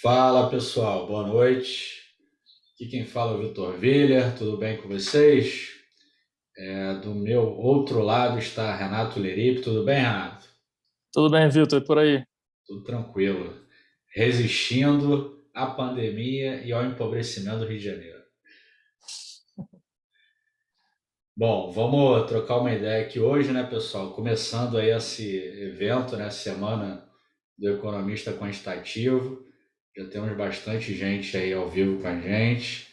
Fala pessoal, boa noite. Aqui quem fala é o Vitor Viller, tudo bem com vocês? Do meu outro lado está Renato Leripe, tudo bem, Renato? Tudo bem, Vitor, e por aí? Tudo tranquilo. Resistindo à pandemia e ao empobrecimento do Rio de Janeiro. Bom, vamos trocar uma ideia aqui hoje, né, pessoal? Começando aí esse evento, né, Semana do Economista Quantitativo. Já temos bastante gente aí ao vivo com a gente.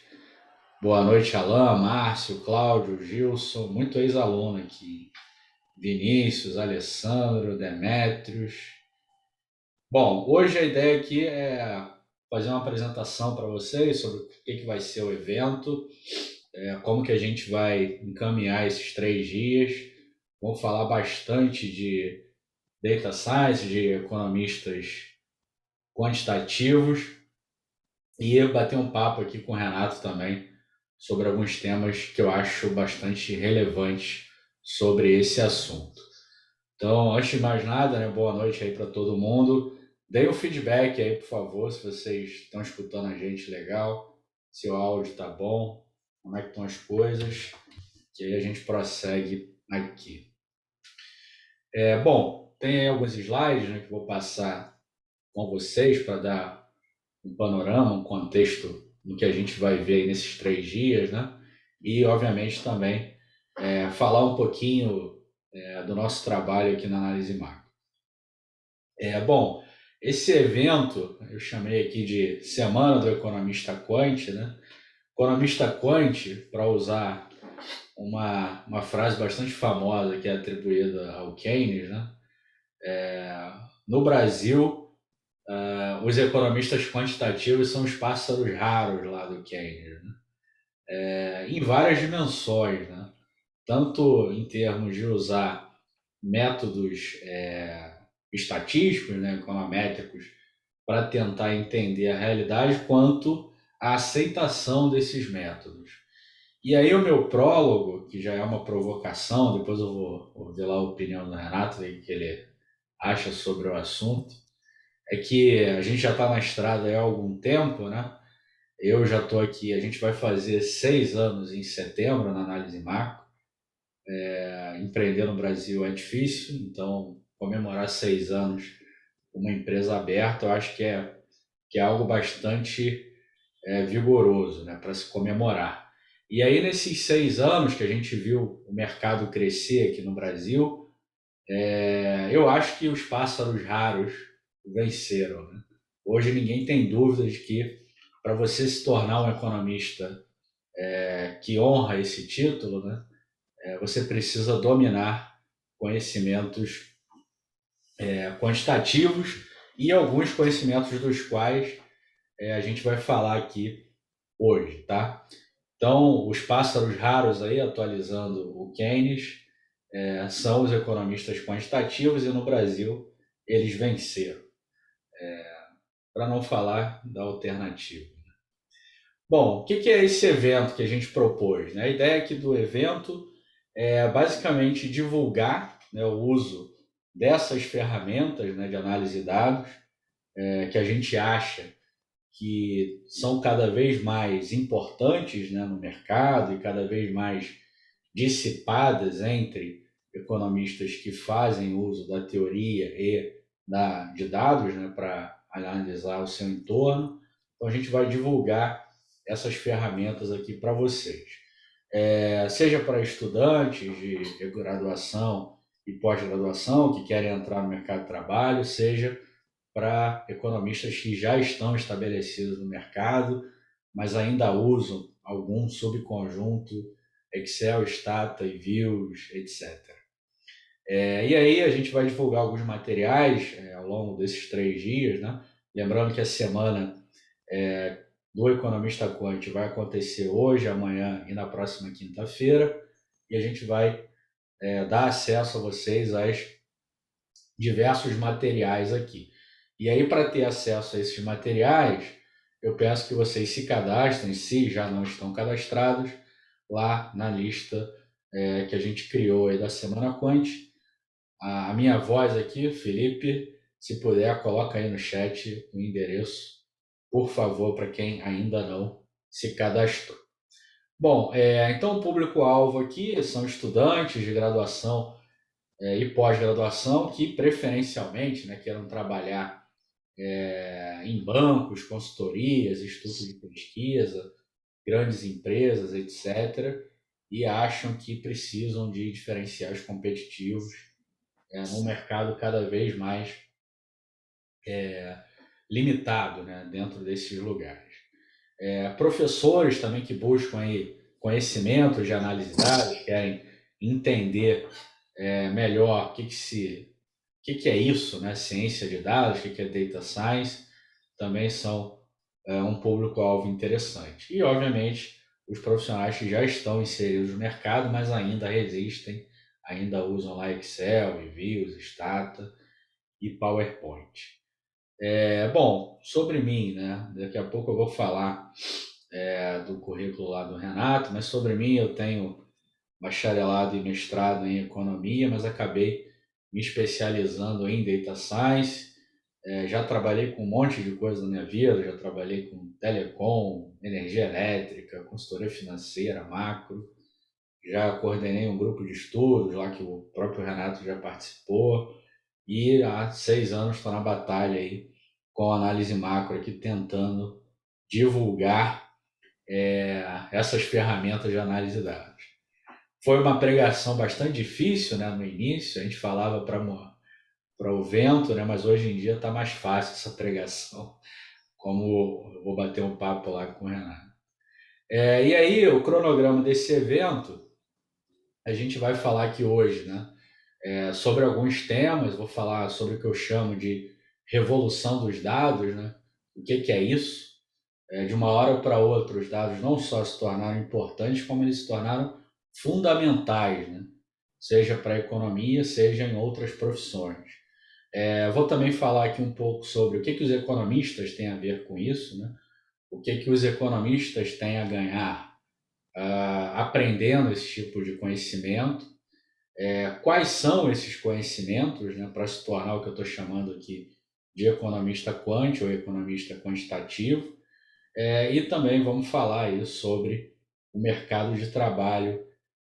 Boa noite, Alain, Márcio, Cláudio, Gilson, muito ex-aluno aqui. Vinícius, Alessandro, Demétrios. Bom, hoje a ideia aqui é fazer uma apresentação para vocês sobre o que vai ser o evento, como que a gente vai encaminhar esses 3 dias. Vamos falar bastante de data science, de economistas quantitativos e bater um papo aqui com o Renato também sobre alguns temas que eu acho bastante relevantes sobre esse assunto. Então, antes de mais nada, né, boa noite aí para todo mundo. Deem um feedback aí, por favor, se vocês estão escutando a gente legal, se o áudio tá bom, como é que estão as coisas, que aí a gente prossegue aqui. Bom, tem aí alguns slides, né, que eu vou passar com vocês para dar um panorama, um contexto do que a gente vai ver aí nesses 3 dias, né? E, obviamente, também falar um pouquinho do nosso trabalho aqui na análise macro. Bom, esse evento eu chamei aqui de Semana do Economista Quant, né? Economista Quant, para usar uma frase bastante famosa que é atribuída ao Keynes, né? No Brasil, os economistas quantitativos são os pássaros raros lá do Keynes, né? Em várias dimensões, né? Tanto em termos de usar métodos estatísticos, né, econométricos, para tentar entender a realidade, quanto a aceitação desses métodos. E aí o meu prólogo, que já é uma provocação, depois eu vou ver lá a opinião do Renato, o que ele acha sobre o assunto, é que a gente já está na estrada há algum tempo, né? Eu já estou aqui, a gente vai fazer 6 anos em setembro na análise macro. Empreender no Brasil é difícil, então comemorar 6 anos com uma empresa aberta, eu acho que é algo bastante vigoroso, né, para se comemorar. E aí, nesses 6 anos que a gente viu o mercado crescer aqui no Brasil, eu acho que os pássaros raros venceram. Né? Hoje ninguém tem dúvida de que para você se tornar um economista que honra esse título, né, você precisa dominar conhecimentos quantitativos e alguns conhecimentos dos quais a gente vai falar aqui hoje, tá? Então, os pássaros raros aí, atualizando o Keynes, são os economistas quantitativos e no Brasil eles venceram, para não falar da alternativa. Bom, o que é esse evento que a gente propôs? Né? A ideia aqui do evento é basicamente divulgar, né, o uso dessas ferramentas, né, de análise de dados, que a gente acha que são cada vez mais importantes, né, no mercado e cada vez mais dissipadas entre economistas que fazem uso da teoria e de dados, né, para analisar o seu entorno. Então a gente vai divulgar essas ferramentas aqui para vocês. Seja para estudantes de graduação e pós-graduação que querem entrar no mercado de trabalho, seja para economistas que já estão estabelecidos no mercado, mas ainda usam algum subconjunto Excel, Stata e Views, etc. E aí a gente vai divulgar alguns materiais ao longo desses 3 dias, né? Lembrando que a semana do Economista Quant vai acontecer hoje, amanhã e na próxima quinta-feira, e a gente vai dar acesso a vocês aos diversos materiais aqui. E aí, para ter acesso a esses materiais, eu peço que vocês se cadastrem, se já não estão cadastrados, lá na lista que a gente criou aí da Semana Quant. A minha voz aqui, Felipe, se puder, coloca aí no chat o endereço por favor, para quem ainda não se cadastrou. Bom, então o público-alvo aqui são estudantes de graduação e pós-graduação que preferencialmente, né, queiram trabalhar em bancos, consultorias, institutos de pesquisa, grandes empresas, etc., e acham que precisam de diferenciais competitivos num mercado cada vez mais limitado, né, dentro desses lugares. Professores também que buscam aí conhecimento de análise de dados, querem entender melhor o que é isso, né, ciência de dados, o que é data science, também são um público-alvo interessante. E, obviamente, os profissionais que já estão inseridos no mercado, mas ainda resistem, ainda usam lá Excel, Envios, Stata e PowerPoint. Bom, sobre mim, né? Daqui a pouco eu vou falar do currículo lá do Renato, mas sobre mim eu tenho bacharelado e mestrado em economia, mas acabei me especializando em data science. Já trabalhei com um monte de coisa na minha vida, já trabalhei com telecom, energia elétrica, consultoria financeira, macro, já coordenei um grupo de estudos lá que o próprio Renato já participou, e há 6 anos estou na batalha aí com a análise macro aqui, tentando divulgar essas ferramentas de análise de dados. Foi uma pregação bastante difícil, né, no início, a gente falava para o vento, né, mas hoje em dia está mais fácil essa pregação, como eu vou bater um papo lá com o Renato. E aí, o cronograma desse evento, a gente vai falar aqui hoje, né, sobre alguns temas, vou falar sobre o que eu chamo de revolução dos dados, né, o que é isso. De uma hora para outra, os dados não só se tornaram importantes, como eles se tornaram fundamentais, né, seja para a economia, seja em outras profissões. Vou também falar aqui um pouco sobre o que os economistas têm a ver com isso, né? O que os economistas têm a ganhar aprendendo esse tipo de conhecimento, quais são esses conhecimentos, né, para se tornar o que eu estou chamando aqui de economista quant ou economista quantitativo, e também vamos falar aí sobre o mercado de trabalho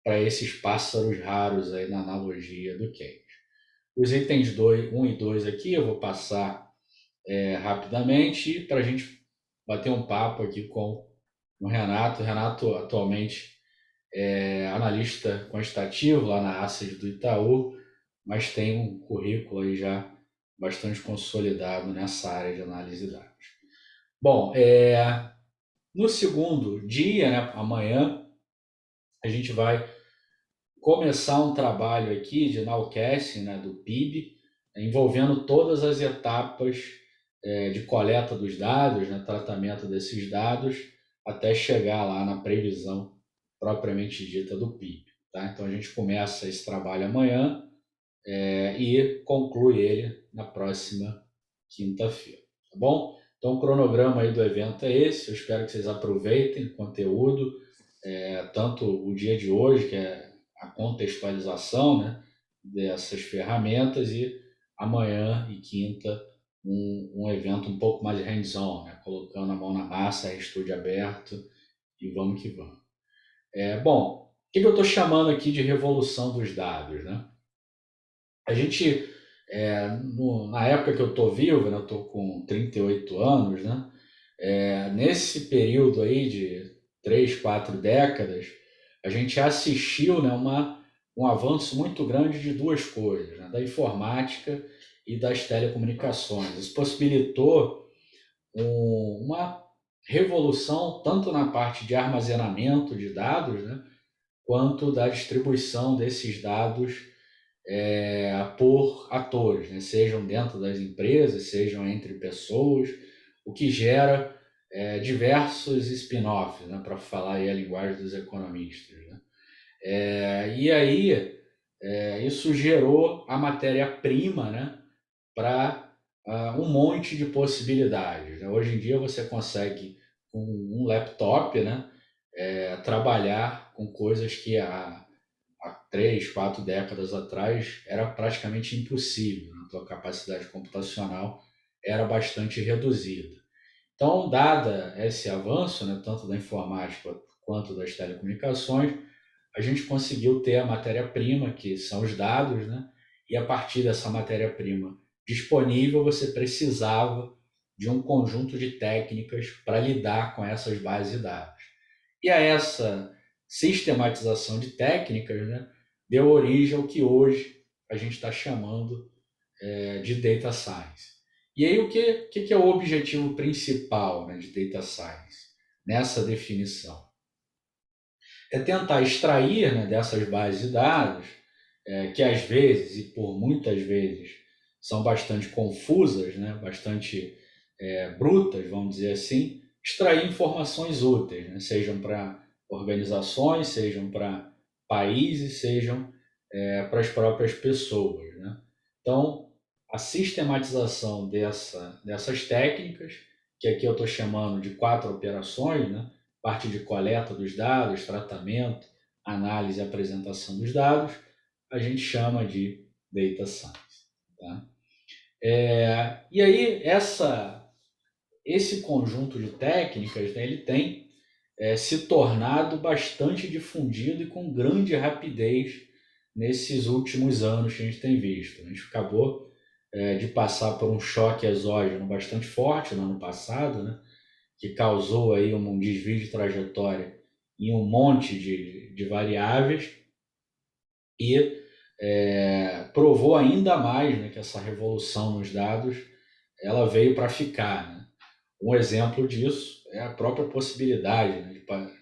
para esses pássaros raros aí na analogia do Keynes. Os itens 1 e 2 aqui eu vou passar rapidamente para a gente bater um papo aqui com o Renato. O Renato atualmente é analista quantitativo lá na Asset do Itaú, mas tem um currículo aí já bastante consolidado nessa área de análise de dados. Bom, no segundo dia, né, amanhã, a gente vai começar um trabalho aqui de nowcasting, né, do PIB, envolvendo todas as etapas de coleta dos dados, né, tratamento desses dados, até chegar lá na previsão propriamente dita do PIB. Tá? Então a gente começa esse trabalho amanhã e conclui ele na próxima quinta-feira. Tá bom? Então o cronograma aí do evento é esse. Eu espero que vocês aproveitem o conteúdo, tanto o dia de hoje, que é a contextualização, né, dessas ferramentas, e amanhã e quinta um evento um pouco mais hands-on, né, colocando a mão na massa, estúdio aberto, e vamos que vamos. Bom, o que eu estou chamando aqui de revolução dos dados, né? A gente, na época que eu estou vivo, né, eu estou com 38 anos, né? Nesse período aí de 3, 4 décadas, a gente assistiu, né, um avanço muito grande de duas coisas, né, da informática e das telecomunicações. Isso possibilitou uma revolução tanto na parte de armazenamento de dados, né, quanto da distribuição desses dados por atores, né, sejam dentro das empresas, sejam entre pessoas, o que gera diversos spin-offs, né, para falar aí a linguagem dos economistas. Né? E aí isso gerou a matéria-prima, né, para um monte de possibilidades. Né? Hoje em dia você consegue, com um laptop, né, trabalhar com coisas que há 3, 4 décadas atrás era praticamente impossível. Né? A tua capacidade computacional era bastante reduzida. Então, dada esse avanço, né, tanto da informática quanto das telecomunicações, a gente conseguiu ter a matéria-prima, que são os dados, né? E a partir dessa matéria-prima disponível, você precisava de um conjunto de técnicas para lidar com essas bases de dados. E a essa sistematização de técnicas, né, deu origem ao que hoje a gente está chamando de data science. E aí o que é o objetivo principal, né, de data science nessa definição? É tentar extrair, né, dessas bases de dados, que às vezes e por muitas vezes são bastante confusas, né, bastante brutas, vamos dizer assim, extrair informações úteis, né, sejam para organizações, sejam para países, sejam para as próprias pessoas, né? Então, a sistematização dessas técnicas, que aqui eu estou chamando de 4 operações, né? Parte de coleta dos dados, tratamento, análise e apresentação dos dados, a gente chama de data science. Tá? E aí, esse conjunto de técnicas, né, ele tem se tornado bastante difundido e com grande rapidez nesses últimos anos que a gente tem visto. A gente acabou de passar por um choque exógeno bastante forte no ano passado, né, que causou aí um desvio de trajetória em um monte de variáveis e provou ainda mais, né, que essa revolução nos dados ela veio para ficar. Né? Um exemplo disso é a própria possibilidade, né,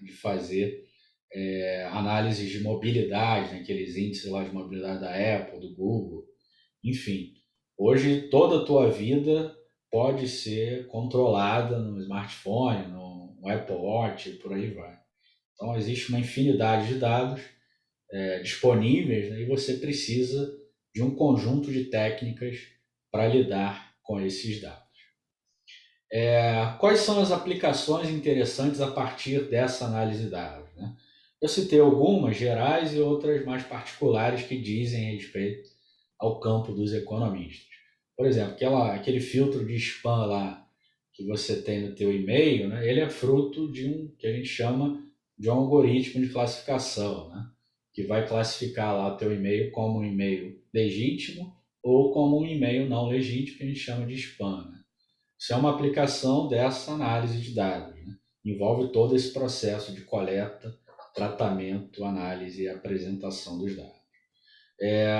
de fazer análises de mobilidade, né, aqueles índices lá de mobilidade da Apple, do Google, enfim. Hoje toda a tua vida pode ser controlada no smartphone, no Apple Watch e por aí vai. Então existe uma infinidade de dados disponíveis, né, e você precisa de um conjunto de técnicas para lidar com esses dados. Quais são as aplicações interessantes a partir dessa análise de dados? Né? Eu citei algumas gerais e outras mais particulares que dizem respeito ao campo dos economistas. Por exemplo, aquele filtro de spam lá que você tem no teu e-mail, né, ele é fruto de um que a gente chama de um algoritmo de classificação, né, que vai classificar lá o teu e-mail como um e-mail legítimo ou como um e-mail não legítimo, que a gente chama de spam. Né? Isso é uma aplicação dessa análise de dados. Né? Envolve todo esse processo de coleta, tratamento, análise e apresentação dos dados.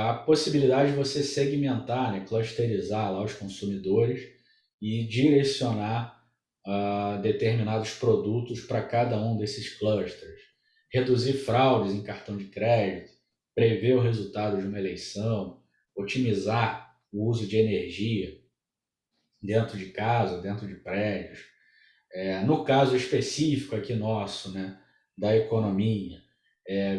A possibilidade de você segmentar, né, clusterizar lá os consumidores e direcionar determinados produtos para cada um desses clusters. Reduzir fraudes em cartão de crédito, prever o resultado de uma eleição, otimizar o uso de energia dentro de casa, dentro de prédios. No caso específico aqui nosso, né, da economia,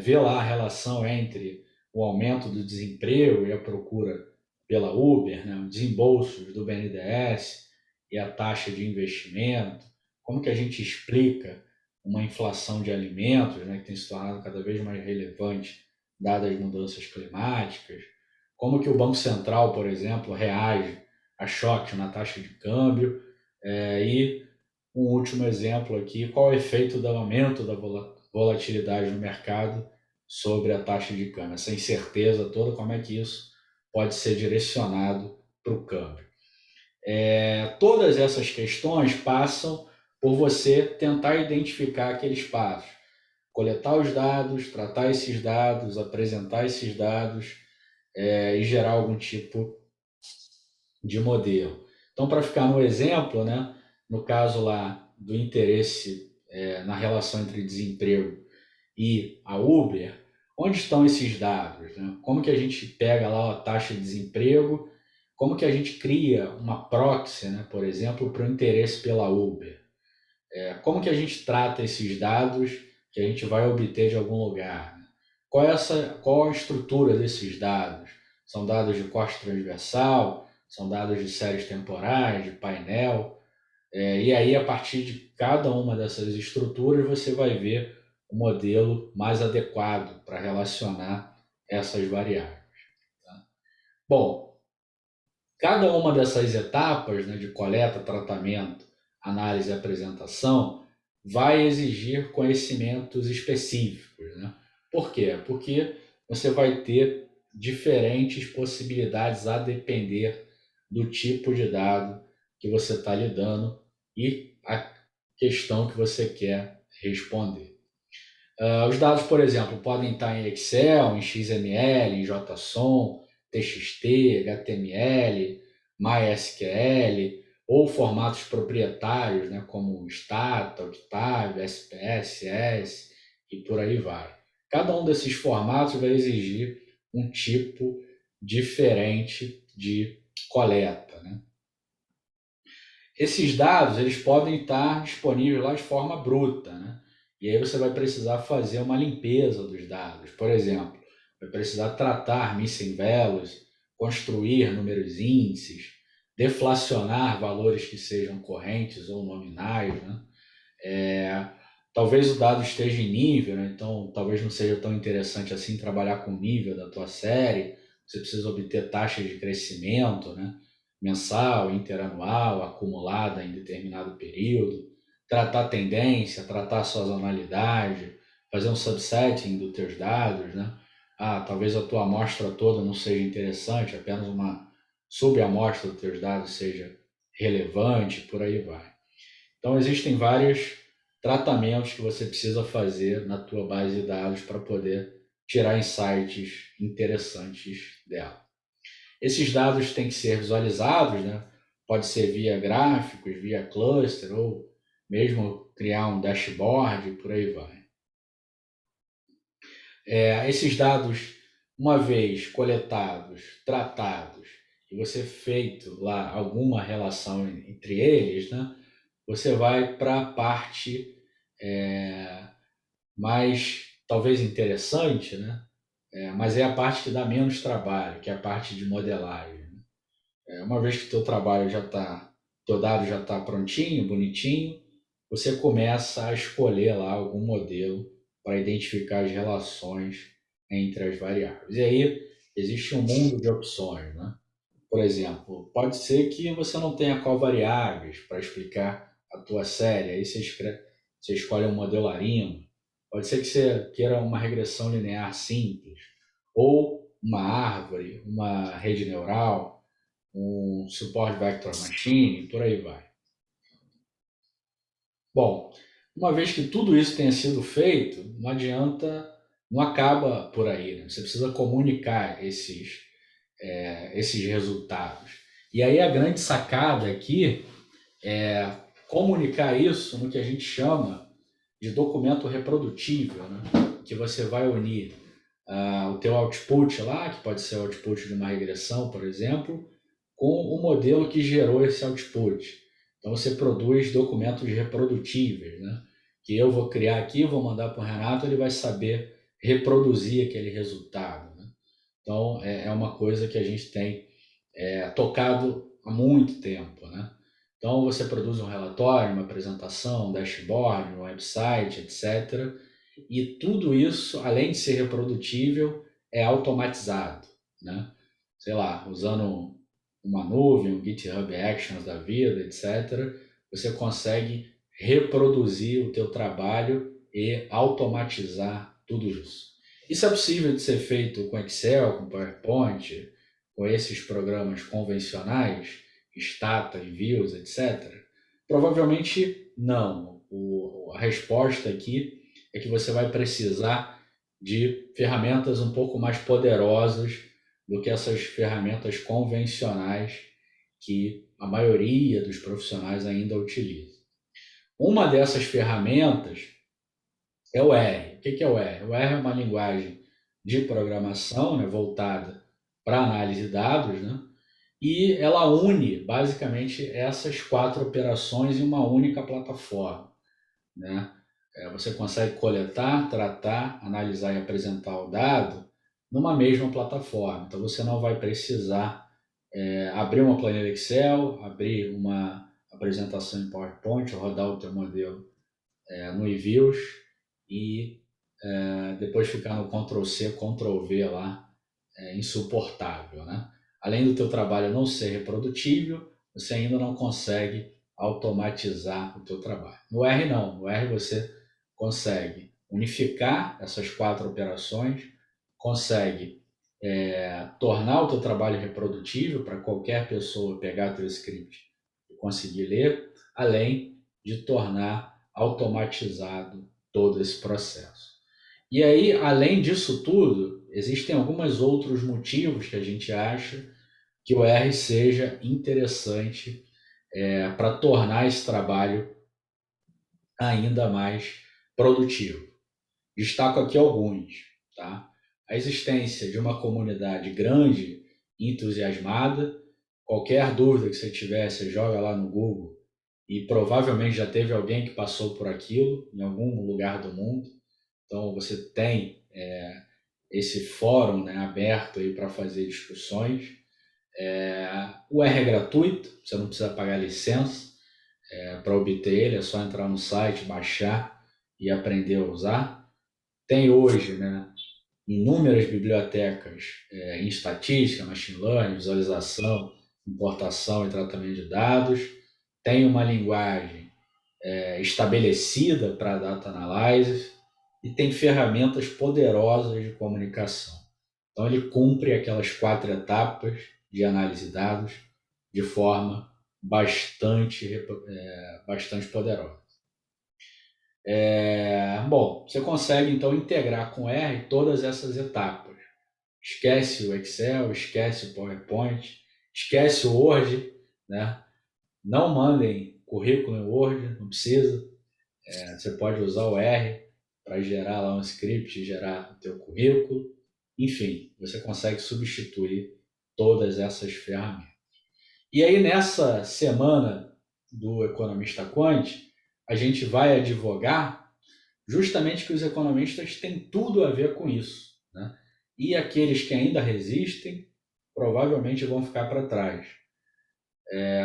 ver lá a relação entre o aumento do desemprego e a procura pela Uber, né, os desembolsos do BNDES e a taxa de investimento, como que a gente explica uma inflação de alimentos, né, que tem se tornado cada vez mais relevante dadas as mudanças climáticas, como que o Banco Central, por exemplo, reage a choque na taxa de câmbio, e um último exemplo aqui, qual é o efeito do aumento da volatilidade no mercado sobre a taxa de câmbio, essa incerteza toda, como é que isso pode ser direcionado para o câmbio. Todas essas questões passam por você tentar identificar aqueles passos, coletar os dados, tratar esses dados, apresentar esses dados e gerar algum tipo de modelo. Então, para ficar no exemplo, né, no caso lá do interesse na relação entre desemprego e a Uber, onde estão esses dados? Né? Como que a gente pega lá a taxa de desemprego? Como que a gente cria uma proxy, né, por exemplo, para o interesse pela Uber? Como que a gente trata esses dados que a gente vai obter de algum lugar? Né? Qual a estrutura desses dados? São dados de corte transversal? São dados de séries temporais, de painel? E aí, a partir de cada uma dessas estruturas, você vai ver o modelo mais adequado para relacionar essas variáveis. Tá? Bom, cada uma dessas etapas, né, de coleta, tratamento, análise e apresentação, vai exigir conhecimentos específicos, né? Por quê? Porque você vai ter diferentes possibilidades a depender do tipo de dado que você está lidando e a questão que você quer responder. Os dados, por exemplo, podem estar em Excel, em XML, em JSON, TXT, HTML, MySQL, ou formatos proprietários, né, como Stata, Octave, SPSS e por aí vai. Cada um desses formatos vai exigir um tipo diferente de coleta, né? Esses dados, eles podem estar disponíveis lá de forma bruta, né? E aí você vai precisar fazer uma limpeza dos dados. Por exemplo, vai precisar tratar missing values, construir números índices, deflacionar valores que sejam correntes ou nominais, né? É, talvez o dado esteja em nível, né? Então talvez não seja tão interessante assim trabalhar com o nível da tua série. Você precisa obter taxas de crescimento, né? Mensal, interanual, acumulada em determinado período, tratar tendência, tratar sazonalidade, fazer um subsetting dos teus dados, né? Talvez a tua amostra toda não seja interessante, apenas uma subamostra dos teus dados seja relevante, por aí vai. Então, existem vários tratamentos que você precisa fazer na tua base de dados para poder tirar insights interessantes dela. Esses dados têm que ser visualizados, né? Pode ser via gráficos, via cluster, ou mesmo criar um dashboard, por aí vai. Esses dados, uma vez coletados, tratados, e você feito lá alguma relação entre eles, né? Você vai para a parte mais, talvez interessante, né? Mas é a parte que dá menos trabalho, que é a parte de modelagem. Uma vez que teu dado já está prontinho, bonitinho, você começa a escolher lá algum modelo para identificar as relações entre as variáveis. E aí existe um mundo de opções, né? Por exemplo, pode ser que você não tenha covariáveis para explicar a tua série, aí você escolhe um modelo ARIMA. Pode ser que você queira uma regressão linear simples, ou uma árvore, uma rede neural, um support vector machine, por aí vai. Bom, uma vez que tudo isso tenha sido feito, não adianta, não acaba por aí, né? Você precisa comunicar esses resultados. E aí a grande sacada aqui é comunicar isso no que a gente chama de documento reprodutível, né? Que você vai unir o teu output lá, que pode ser o output de uma regressão, por exemplo, com o modelo que gerou esse output. Então você produz documentos reprodutíveis, né? Que eu vou criar aqui, vou mandar para o Renato, ele vai saber reproduzir aquele resultado, né? Então é uma coisa que a gente tem tocado há muito tempo, né? Então você produz um relatório, uma apresentação, um dashboard, um website, etc. E tudo isso, além de ser reprodutível, é automatizado, né? Sei lá, usando uma nuvem, um GitHub Actions da vida, etc. Você consegue reproduzir o teu trabalho e automatizar tudo isso. Isso é possível de ser feito com Excel, com PowerPoint, com esses programas convencionais, Stata, Views, etc? Provavelmente não. A resposta aqui é que você vai precisar de ferramentas um pouco mais poderosas do que essas ferramentas convencionais que a maioria dos profissionais ainda utiliza. Uma dessas ferramentas é o R. O que é o R? O R é uma linguagem de programação, né, voltada para análise de dados, né? E ela une basicamente essas 4 operações em uma única plataforma, né? Você consegue coletar, tratar, analisar e apresentar o dado numa mesma plataforma. Então você não vai precisar abrir uma planilha Excel, abrir uma apresentação em PowerPoint, rodar o teu modelo no eViews e depois ficar no Ctrl+C, Ctrl+V lá, insuportável, né? Além do teu trabalho não ser reprodutível, você ainda não consegue automatizar o teu trabalho. No R não, no R você consegue unificar essas 4 operações, consegue tornar o teu trabalho reprodutível para qualquer pessoa pegar teu script e conseguir ler, além de tornar automatizado todo esse processo. E aí, além disso tudo, existem alguns outros motivos que a gente acha que o R seja interessante para tornar esse trabalho ainda mais produtivo. Destaco aqui alguns. Tá? A existência de uma comunidade grande e entusiasmada. Qualquer dúvida que você tiver, você joga lá no Google e provavelmente já teve alguém que passou por aquilo em algum lugar do mundo. Então, você tem esse fórum, né, aberto para fazer discussões. O R é gratuito, você não precisa pagar licença para obter ele, é só entrar no site, baixar e aprender a usar. Tem hoje, né, inúmeras bibliotecas em estatística, machine learning, visualização, importação e tratamento de dados. Tem uma linguagem estabelecida para data analysis e tem ferramentas poderosas de comunicação. Então, ele cumpre aquelas 4 etapas de análise de dados de forma bastante poderosa. Bom, você consegue, então, integrar com R todas essas etapas. Esquece o Excel, esquece o PowerPoint, esquece o Word, né? Não mandem currículo em Word, não precisa. Você pode usar o R para gerar lá um script, gerar o teu currículo. Enfim, você consegue substituir todas essas ferramentas. E aí, nessa semana do Economista Quant, a gente vai advogar justamente que os economistas têm tudo a ver com isso, né? E aqueles que ainda resistem provavelmente vão ficar para trás.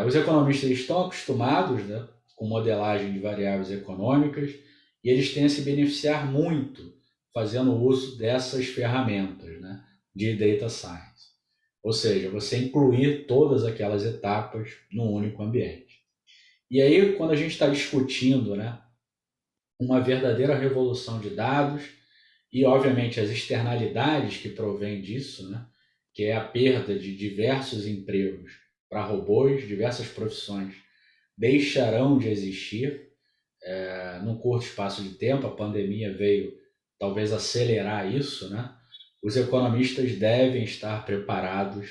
Os economistas estão acostumados, né, com modelagem de variáveis econômicas e eles têm a se beneficiar muito fazendo uso dessas ferramentas, né, de data science. Ou seja, você incluir todas aquelas etapas num único ambiente. E aí, quando a gente está discutindo, né, uma verdadeira revolução de dados e, obviamente, as externalidades que provêm disso, né, que é a perda de diversos empregos para robôs, diversas profissões deixarão de existir num curto espaço de tempo. A pandemia veio talvez acelerar isso, né? Os economistas devem estar preparados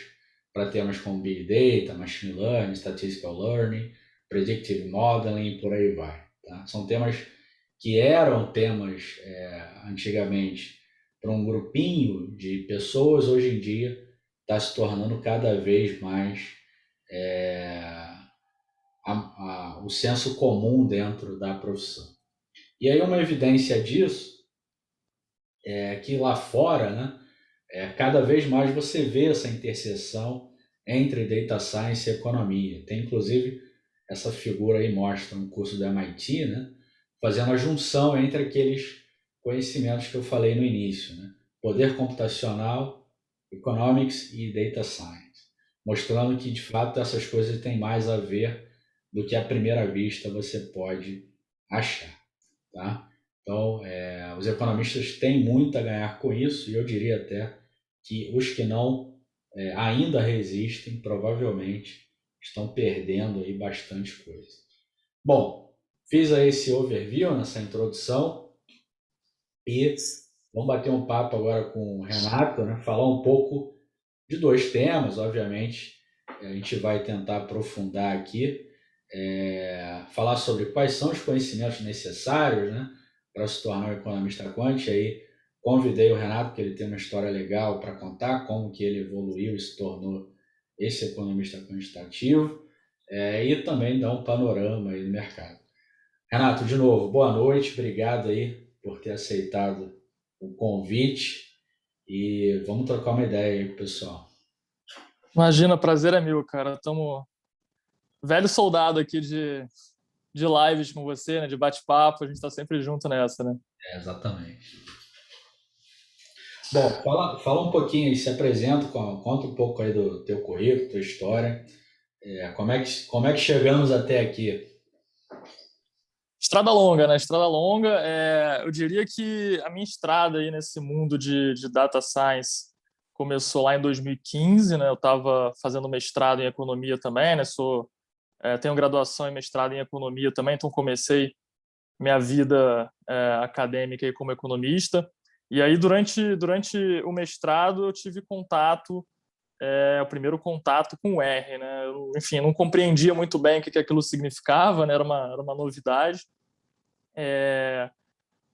para temas como Big Data, Machine Learning, Statistical Learning, Predictive Modeling e por aí vai. Tá? São temas que eram temas antigamente para um grupinho de pessoas, hoje em dia está se tornando cada vez mais o senso comum dentro da profissão. E aí uma evidência disso é que lá fora, né, cada vez mais você vê essa interseção entre data science e economia. Tem inclusive essa figura aí, mostra um curso do MIT, né, fazendo a junção entre aqueles conhecimentos que eu falei no início, né, poder computacional, economics e data science, mostrando que de fato essas coisas têm mais a ver do que à primeira vista você pode achar. Tá? Então, os economistas têm muito a ganhar com isso, e eu diria até que os que não ainda resistem, provavelmente estão perdendo aí bastante coisa. Bom, fiz aí esse overview, nessa introdução, e vamos bater um papo agora com o Renato, né? Falar um pouco de 2 temas, obviamente, a gente vai tentar aprofundar aqui, falar sobre quais são os conhecimentos necessários, né, para se tornar um economista quant. Aí convidei o Renato, que ele tem uma história legal para contar, como que ele evoluiu e se tornou esse economista quantitativo, e também dar um panorama aí do mercado. Renato, de novo, boa noite, obrigado aí por ter aceitado o convite e vamos trocar uma ideia aí com o pessoal. Imagina, prazer é meu, cara. Estamos velho soldado aqui de lives com você, né? De bate-papo, a gente está sempre junto nessa, né? Exatamente. Bom, fala um pouquinho aí, se apresenta, conta um pouco aí do teu currículo, tua história, como é que chegamos até aqui? Estrada longa, né? Estrada longa. Eu diria que a minha estrada aí nesse mundo de data science começou lá em 2015, né? Eu estava fazendo mestrado em economia também, né? Tenho graduação e mestrado em economia também, então comecei minha vida acadêmica aí como economista. E aí, durante o mestrado, eu tive o primeiro contato com o R, né? Enfim, não compreendia muito bem o que aquilo significava, né? Era uma novidade.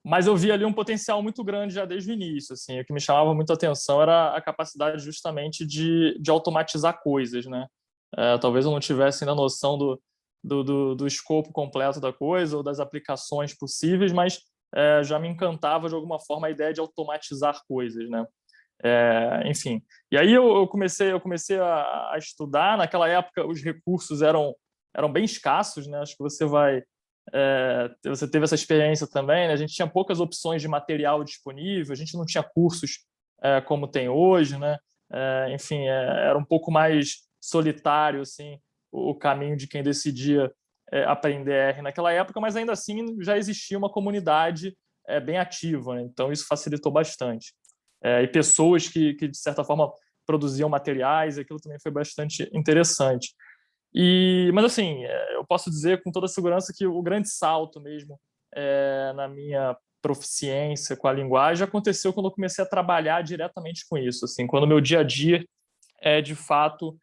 Mas eu vi ali um potencial muito grande já desde o início. Assim, o que me chamava muito a atenção era a capacidade justamente de automatizar coisas, né? Talvez eu não tivesse ainda noção do escopo completo da coisa ou das aplicações possíveis, mas já me encantava de alguma forma a ideia de automatizar coisas, né? Enfim, e aí eu comecei a estudar. Naquela época os recursos eram bem escassos, né? Acho que você teve essa experiência também, né? A gente tinha poucas opções de material disponível, a gente não tinha cursos como tem hoje, né? Enfim, era um pouco mais solitário assim o caminho de quem decidia aprender R naquela época, mas ainda assim já existia uma comunidade bem ativa, né? Então isso facilitou bastante. E pessoas que de certa forma produziam materiais, aquilo também foi bastante interessante. Mas assim, eu posso dizer com toda segurança que o grande salto mesmo na minha proficiência com a linguagem aconteceu quando eu comecei a trabalhar diretamente com isso, assim, quando o meu dia a dia de fato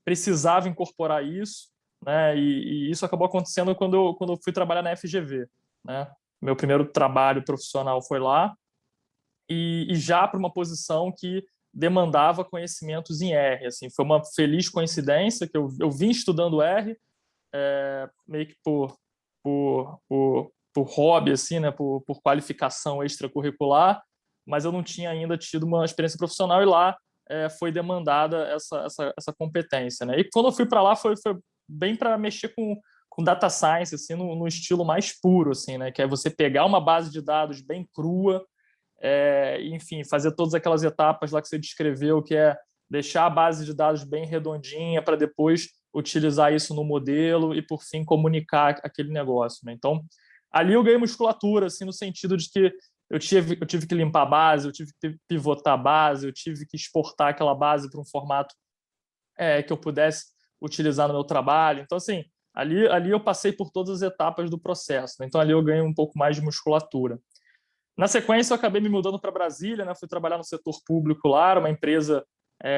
precisava incorporar isso, né? E isso acabou acontecendo quando eu fui trabalhar na FGV, né? Meu primeiro trabalho profissional foi lá e já para uma posição que demandava conhecimentos em R. Assim, foi uma feliz coincidência que eu vim estudando R, meio que por hobby, assim, né, por qualificação extracurricular, mas eu não tinha ainda tido uma experiência profissional e lá foi demandada essa competência, né? E quando eu fui para lá foi bem para mexer com data science, assim, no estilo mais puro, assim, né? Que é você pegar uma base de dados bem crua, enfim, fazer todas aquelas etapas lá que você descreveu, que é deixar a base de dados bem redondinha para depois utilizar isso no modelo e, por fim, comunicar aquele negócio, né? Então, ali eu ganhei musculatura, assim, no sentido de que eu tive que limpar a base, eu tive que pivotar a base, eu tive que exportar aquela base para um formato que eu pudesse utilizar no meu trabalho. Então, assim, ali eu passei por todas as etapas do processo, né? Então, ali eu ganhei um pouco mais de musculatura. Na sequência, eu acabei me mudando para Brasília, né? Fui trabalhar no setor público lá, era uma empresa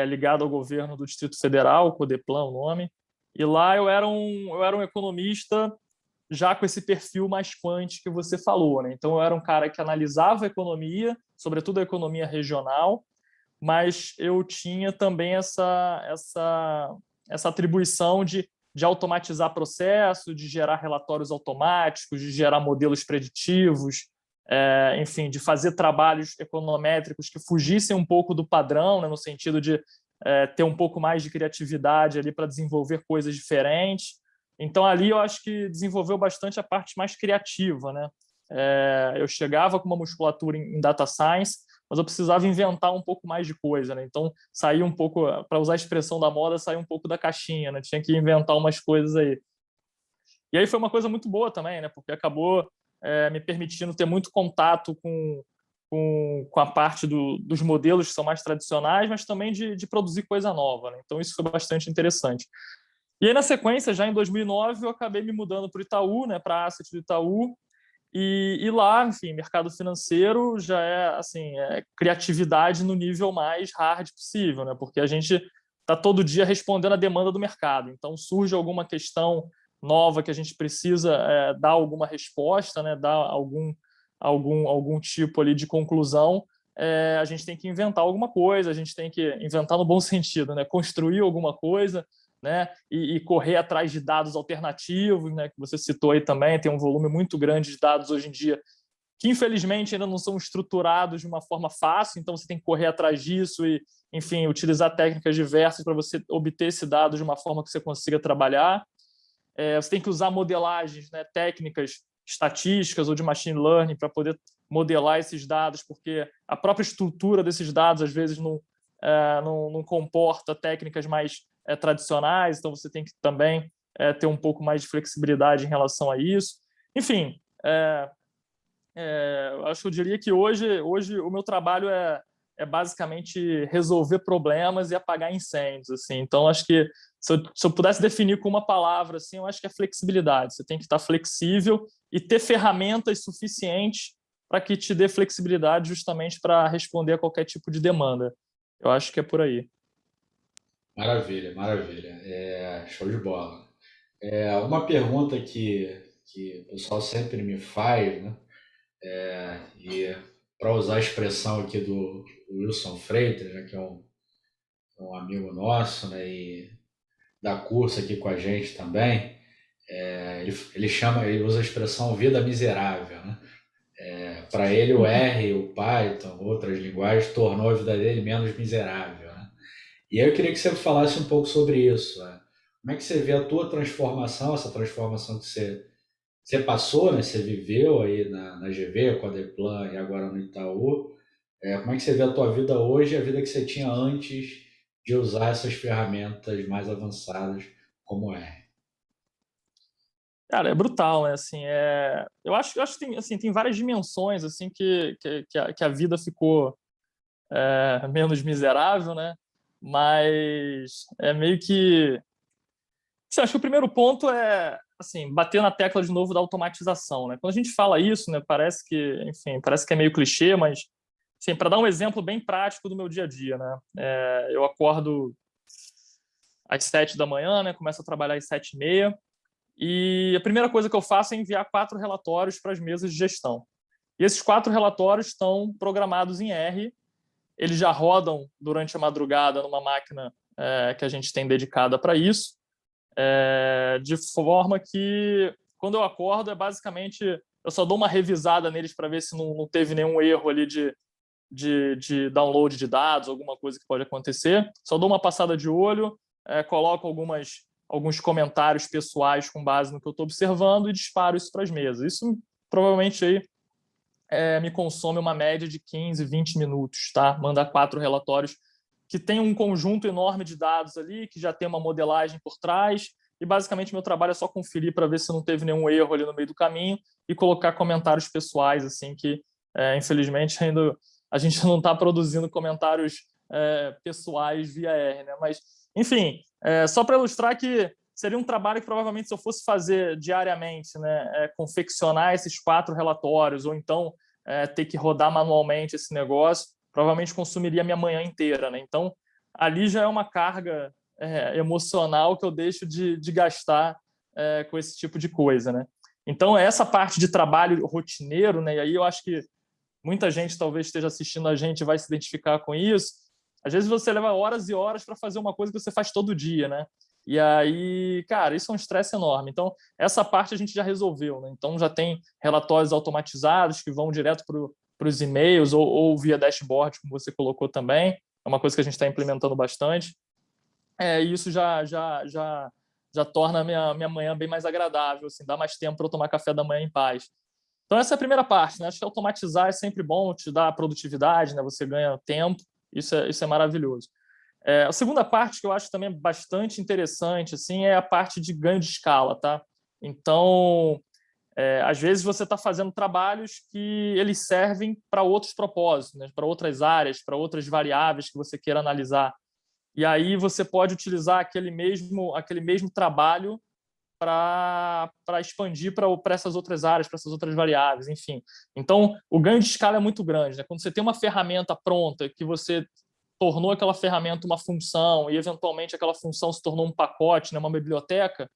ligada ao governo do Distrito Federal, Codeplan, o nome. E lá eu era um economista já com esse perfil mais quant que você falou, né? Então, eu era um cara que analisava a economia, sobretudo a economia regional, mas eu tinha também essa atribuição de automatizar processos, de gerar relatórios automáticos, de gerar modelos preditivos, enfim, de fazer trabalhos econométricos que fugissem um pouco do padrão, né, no sentido de ter um pouco mais de criatividade ali para desenvolver coisas diferentes. Então, ali eu acho que desenvolveu bastante a parte mais criativa, né? Eu chegava com uma musculatura em data science, mas eu precisava inventar um pouco mais de coisa, né? Então, sair um pouco, para usar a expressão da moda, sair um pouco da caixinha, né? Tinha que inventar umas coisas aí. E aí foi uma coisa muito boa também, né? Porque acabou me permitindo ter muito contato com a parte dos modelos que são mais tradicionais, mas também de produzir coisa nova, né? Então, isso foi bastante interessante. E aí, na sequência, já em 2009, eu acabei me mudando para o Itaú, né? Para a Asset do Itaú, e lá, enfim, mercado financeiro já assim, criatividade no nível mais hard possível, né? Porque a gente está todo dia respondendo à demanda do mercado. Então, surge alguma questão nova que a gente precisa dar alguma resposta, né? Dar algum tipo ali de conclusão. A gente tem que inventar alguma coisa, a gente tem que inventar no bom sentido, né? Construir alguma coisa, né? E correr atrás de dados alternativos, né? Que você citou aí também, tem um volume muito grande de dados hoje em dia que infelizmente ainda não são estruturados de uma forma fácil, então você tem que correr atrás disso e, enfim, utilizar técnicas diversas para você obter esse dado de uma forma que você consiga trabalhar. Você tem que usar modelagens, né, técnicas estatísticas ou de machine learning para poder modelar esses dados, porque a própria estrutura desses dados às vezes não comporta técnicas mais tradicionais, então você tem que também ter um pouco mais de flexibilidade em relação a isso. Enfim, acho que eu diria que hoje o meu trabalho é basicamente resolver problemas e apagar incêndios, assim. Então, acho que se eu pudesse definir com uma palavra, assim, eu acho que é flexibilidade. Você tem que estar flexível e ter ferramentas suficientes para que te dê flexibilidade justamente para responder a qualquer tipo de demanda. Eu acho que é por aí. Maravilha, maravilha. Show de bola. Uma pergunta que o pessoal sempre me faz, né? E para usar a expressão aqui do Wilson Freitas, né, que é um amigo nosso, né, e dá curso aqui com a gente também, ele usa a expressão vida miserável, né? Para ele o R, o Python, outras linguagens tornou a vida dele menos miserável, né? E aí eu queria que você falasse um pouco sobre isso, né? Como é que você vê a tua transformação, essa transformação que você passou, né? Você viveu aí na GV, com a Deplan e agora no Itaú. Como é que você vê a tua vida hoje e a vida que você tinha antes de usar essas ferramentas mais avançadas como R? Cara, é brutal, né? Assim, eu acho que tem, assim, tem várias dimensões assim que a vida ficou menos miserável, né? Mas é meio que... Assim, acho que o primeiro ponto é assim, bater na tecla de novo da automatização, né? Quando a gente fala isso, né, parece que, enfim, parece que é meio clichê, mas assim, para dar um exemplo bem prático do meu dia a dia, né? Eu acordo às 7 da manhã, né? Começo a trabalhar às 7h30 e a primeira coisa que eu faço é enviar 4 relatórios para as mesas de gestão. E esses 4 relatórios estão programados em R. Eles já rodam durante a madrugada numa máquina que a gente tem dedicada para isso, de forma que, quando eu acordo, basicamente eu só dou uma revisada neles para ver se não teve nenhum erro ali de download de dados, alguma coisa que pode acontecer. Só dou uma passada de olho, coloco alguns comentários pessoais com base no que eu estou observando e disparo isso para as mesas. Isso provavelmente aí me consome uma média de 15, 20 minutos, tá? Mandar 4 relatórios que tem um conjunto enorme de dados ali, que já tem uma modelagem por trás, e basicamente meu trabalho é só conferir para ver se não teve nenhum erro ali no meio do caminho e colocar comentários pessoais, assim, que infelizmente ainda a gente não está produzindo comentários pessoais via R, né? Mas, enfim, só para ilustrar que seria um trabalho que provavelmente, se eu fosse fazer diariamente, né, confeccionar esses 4 relatórios ou então ter que rodar manualmente esse negócio, provavelmente consumiria a minha manhã inteira, né? Então, ali já é uma carga emocional que eu deixo de gastar com esse tipo de coisa, né? Então, essa parte de trabalho rotineiro, né? E aí eu acho que muita gente talvez esteja assistindo a gente e vai se identificar com isso. Às vezes você leva horas e horas para fazer uma coisa que você faz todo dia, né? E aí, cara, isso é um estresse enorme. Então, essa parte a gente já resolveu, né? Então, já tem relatórios automatizados que vão direto para os e-mails ou via dashboard, como você colocou também. É uma coisa que a gente está implementando bastante. E isso já torna a minha manhã bem mais agradável, assim, dá mais tempo para eu tomar café da manhã em paz. Então, essa é a primeira parte, né? Acho que automatizar é sempre bom, te dá produtividade, né? Você ganha tempo, isso é maravilhoso. A segunda parte que eu acho também bastante interessante assim, é a parte de ganho de escala, tá? Então, às vezes você está fazendo trabalhos que eles servem para outros propósitos, né? Para outras áreas, para outras variáveis que você queira analisar. E aí você pode utilizar aquele mesmo trabalho para expandir para essas outras áreas, para essas outras variáveis, enfim. Então, o ganho de escala é muito grande, né? Quando você tem uma ferramenta pronta que você tornou aquela ferramenta uma função e, eventualmente, aquela função se tornou um pacote, né, uma biblioteca,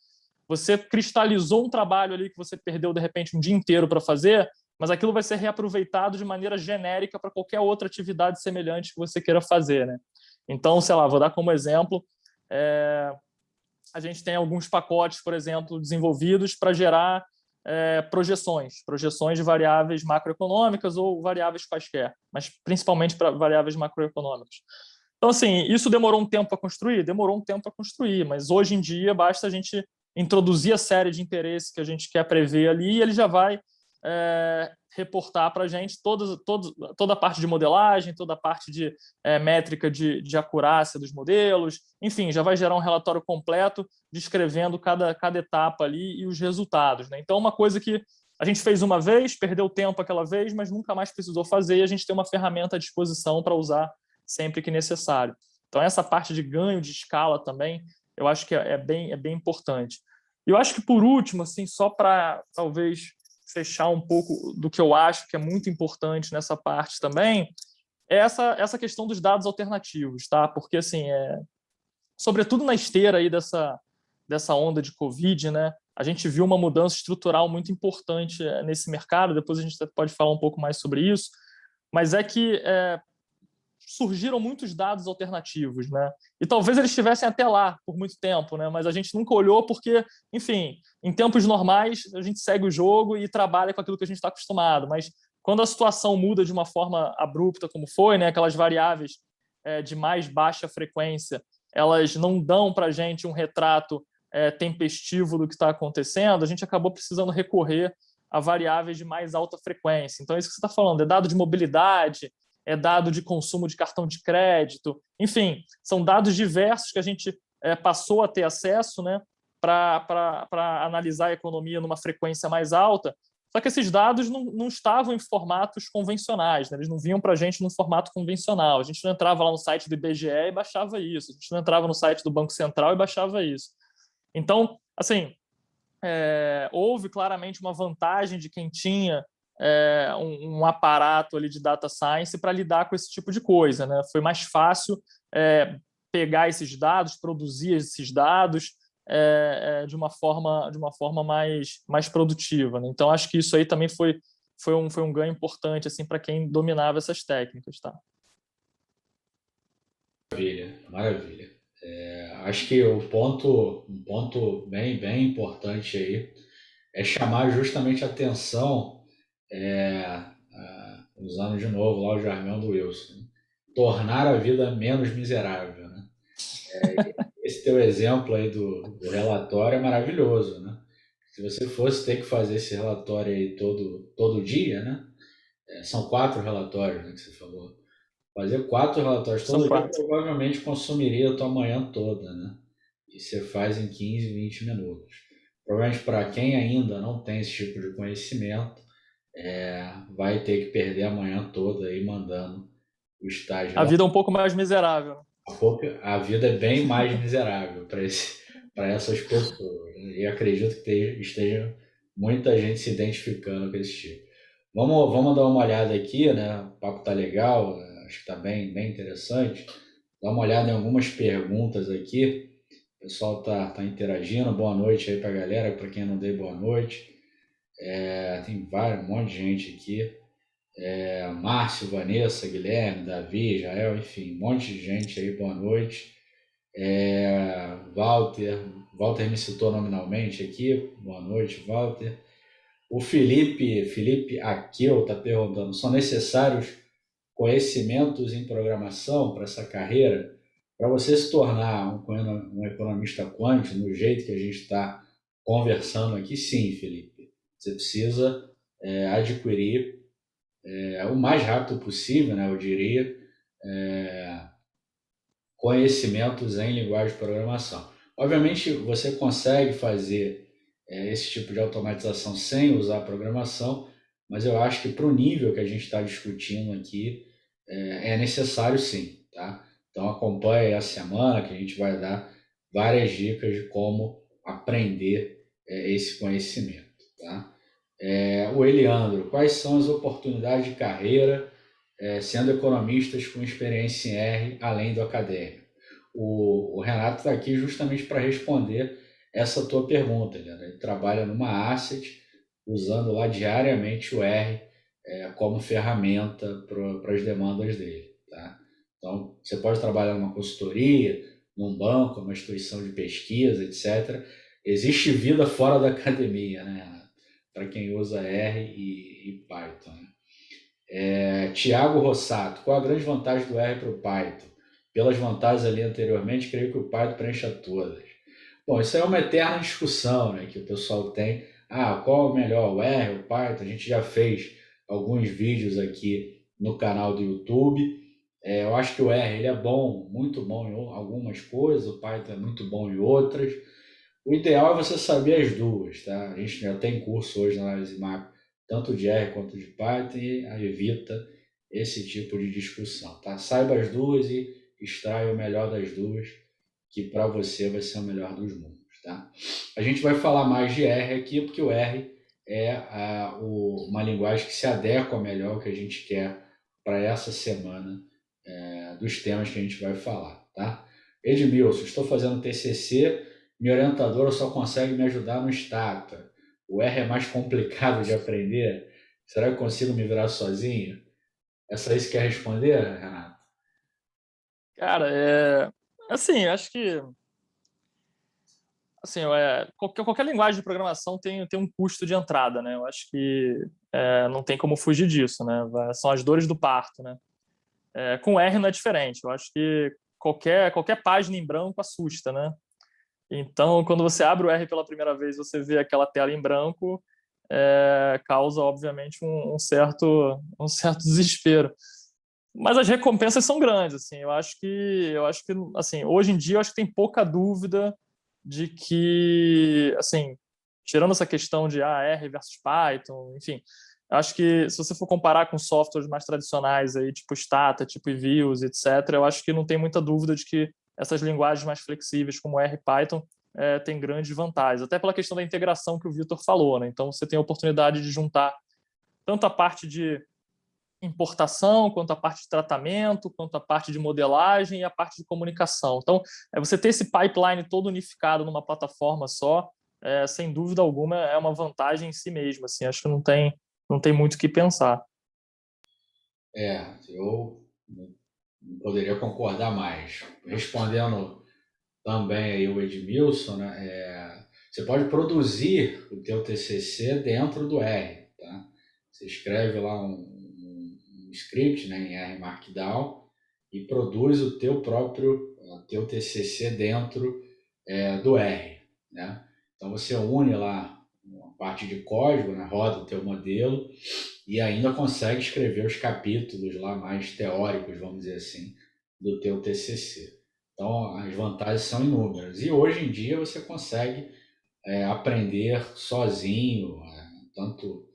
você cristalizou um trabalho ali que você perdeu, de repente, um dia inteiro para fazer, mas aquilo vai ser reaproveitado de maneira genérica para qualquer outra atividade semelhante que você queira fazer, né? Então, sei lá, vou dar como exemplo, a gente tem alguns pacotes, por exemplo, desenvolvidos para gerar projeções de variáveis macroeconômicas ou variáveis quaisquer, mas principalmente para variáveis macroeconômicas. Então, assim, isso demorou um tempo para construir? Demorou um tempo para construir, mas hoje em dia basta a gente introduzir a série de interesses que a gente quer prever ali e ele já vai reportar para a gente toda a parte de modelagem, toda a parte de métrica de acurácia dos modelos, enfim, já vai gerar um relatório completo descrevendo cada etapa ali e os resultados, né? Então, uma coisa que a gente fez uma vez, perdeu tempo aquela vez, mas nunca mais precisou fazer e a gente tem uma ferramenta à disposição para usar sempre que necessário. Então, essa parte de ganho de escala também, eu acho que é bem importante. E eu acho que, por último, assim, só para talvez fechar um pouco do que eu acho que é muito importante nessa parte também, é essa questão dos dados alternativos, tá? Porque, assim, sobretudo na esteira aí dessa onda de Covid, né? A gente viu uma mudança estrutural muito importante nesse mercado, depois a gente pode falar um pouco mais sobre isso, mas é que surgiram muitos dados alternativos, né? E talvez eles estivessem até lá por muito tempo, né? Mas a gente nunca olhou porque, enfim, em tempos normais a gente segue o jogo e trabalha com aquilo que a gente está acostumado, mas quando a situação muda de uma forma abrupta, como foi, né? Aquelas variáveis de mais baixa frequência, elas não dão para a gente um retrato tempestivo do que está acontecendo, a gente acabou precisando recorrer a variáveis de mais alta frequência. Então, é isso que você está falando, é dado de mobilidade, é dado de consumo de cartão de crédito, enfim, são dados diversos que a gente passou a ter acesso, né, para analisar a economia numa frequência mais alta, só que esses dados não estavam em formatos convencionais, né? Eles não vinham para a gente num formato convencional. A gente não entrava lá no site do IBGE e baixava isso, a gente não entrava no site do Banco Central e baixava isso. Então, assim, houve claramente uma vantagem de quem tinha um aparato ali de data science para lidar com esse tipo de coisa, né? Foi mais fácil pegar esses dados, produzir esses dados de uma forma mais produtiva, né? Então, acho que isso aí também foi um ganho importante assim, para quem dominava essas técnicas. Tá? Maravilha, maravilha. Acho que um ponto bem importante aí é chamar justamente a atenção, usando de novo lá o jargão do Wilson, né? Tornar a vida menos miserável, né? Esse teu exemplo aí do relatório é maravilhoso, né? Se você fosse ter que fazer esse relatório aí todo dia, né? São 4 relatórios, né, que você falou. Fazer 4 relatórios São todo dia 4. provavelmente consumiria a tua manhã toda, né? E você faz em 15, 20 minutos. Provavelmente para quem ainda não tem esse tipo de conhecimento, vai ter que perder a manhã toda aí mandando o estágio A lá. vida é um pouco mais miserável. A vida é bem mais miserável para essas pessoas, né? E acredito que esteja muita gente se identificando com esse tipo. Vamos dar uma olhada aqui, né? O papo tá legal, acho que tá bem interessante. Dá uma olhada em algumas perguntas aqui. O pessoal tá interagindo. Boa noite aí para a galera, para quem não dei boa noite. Tem um monte de gente aqui. Márcio, Vanessa, Guilherme, Davi, Jael, enfim, um monte de gente aí, boa noite. Walter me citou nominalmente aqui, boa noite, Walter. O Felipe Aqueu está perguntando, são necessários conhecimentos em programação para essa carreira? Para você se tornar um economista quântico, no jeito que a gente está conversando aqui, sim, Felipe. Você precisa adquirir o mais rápido possível, né, eu diria, conhecimentos em linguagem de programação. Obviamente, você consegue fazer esse tipo de automatização sem usar programação, mas eu acho que para o nível que a gente está discutindo aqui, é necessário sim, tá? Então acompanhe essa semana que a gente vai dar várias dicas de como aprender esse conhecimento, tá? O Eliandro, quais são as oportunidades de carreira sendo economistas com experiência em R, além do acadêmico? O Renato está aqui justamente para responder essa tua pergunta. Ele trabalha numa asset, usando lá diariamente o R como ferramenta para as demandas dele. Tá? Então, você pode trabalhar numa consultoria, num banco, numa instituição de pesquisa, etc. Existe vida fora da academia, né, Renato? Para quem usa R e Python. Né? Tiago Rossato, qual a grande vantagem do R para o Python? Pelas vantagens ali anteriormente, creio que o Python preencha todas. Bom, isso é uma eterna discussão, né, que o pessoal tem. Qual é o melhor, o R, o Python? A gente já fez alguns vídeos aqui no canal do YouTube. Eu acho que o R ele é bom, muito bom em algumas coisas, o Python é muito bom em outras. O ideal é você saber as duas, tá? A gente já tem curso hoje na Análise Macro tanto de R quanto de Python, e evita esse tipo de discussão, tá? Saiba as duas e extraia o melhor das duas, que para você vai ser o melhor dos mundos, tá? A gente vai falar mais de R aqui, porque o R é uma linguagem que se adequa melhor ao que a gente quer para essa semana, dos temas que a gente vai falar, tá? Edmilson, estou fazendo TCC, minha orientadora só consegue me ajudar no Stata. O R é mais complicado de aprender? Será que eu consigo me virar sozinho? Essa aí você quer responder, Renato? Cara, assim, acho que assim, qualquer linguagem de programação tem um custo de entrada, né? Eu acho que não tem como fugir disso, né? São as dores do parto, né? Com R não é diferente. Eu acho que qualquer página em branco assusta, né? Então, quando você abre o R pela primeira vez, você vê aquela tela em branco, causa, obviamente, um certo desespero. Mas as recompensas são grandes, assim. Eu acho que, assim, hoje em dia, eu acho que tem pouca dúvida de que, assim, tirando essa questão de R versus Python, enfim, acho que se você for comparar com softwares mais tradicionais aí, tipo Stata, tipo Vue, etc., eu acho que não tem muita dúvida de que essas linguagens mais flexíveis como R e Python têm grandes vantagens, até pela questão da integração que o Vitor falou, né? Então você tem a oportunidade de juntar tanto a parte de importação, quanto a parte de tratamento, quanto a parte de modelagem e a parte de comunicação. Então, você ter esse pipeline todo unificado numa plataforma só, sem dúvida alguma, é uma vantagem em si mesmo. Assim, acho que não tem muito o que pensar. Eu não poderia concordar mais. Respondendo também aí o Edmilson, né? Você pode produzir o teu TCC dentro do R, tá? Você escreve lá um script, né, em R Markdown e produz o teu TCC dentro do R, né? Então você une lá uma parte de código, né, roda o teu modelo e ainda consegue escrever os capítulos lá mais teóricos, vamos dizer assim, do teu TCC. Então, as vantagens são inúmeras. E hoje em dia você consegue aprender sozinho, tanto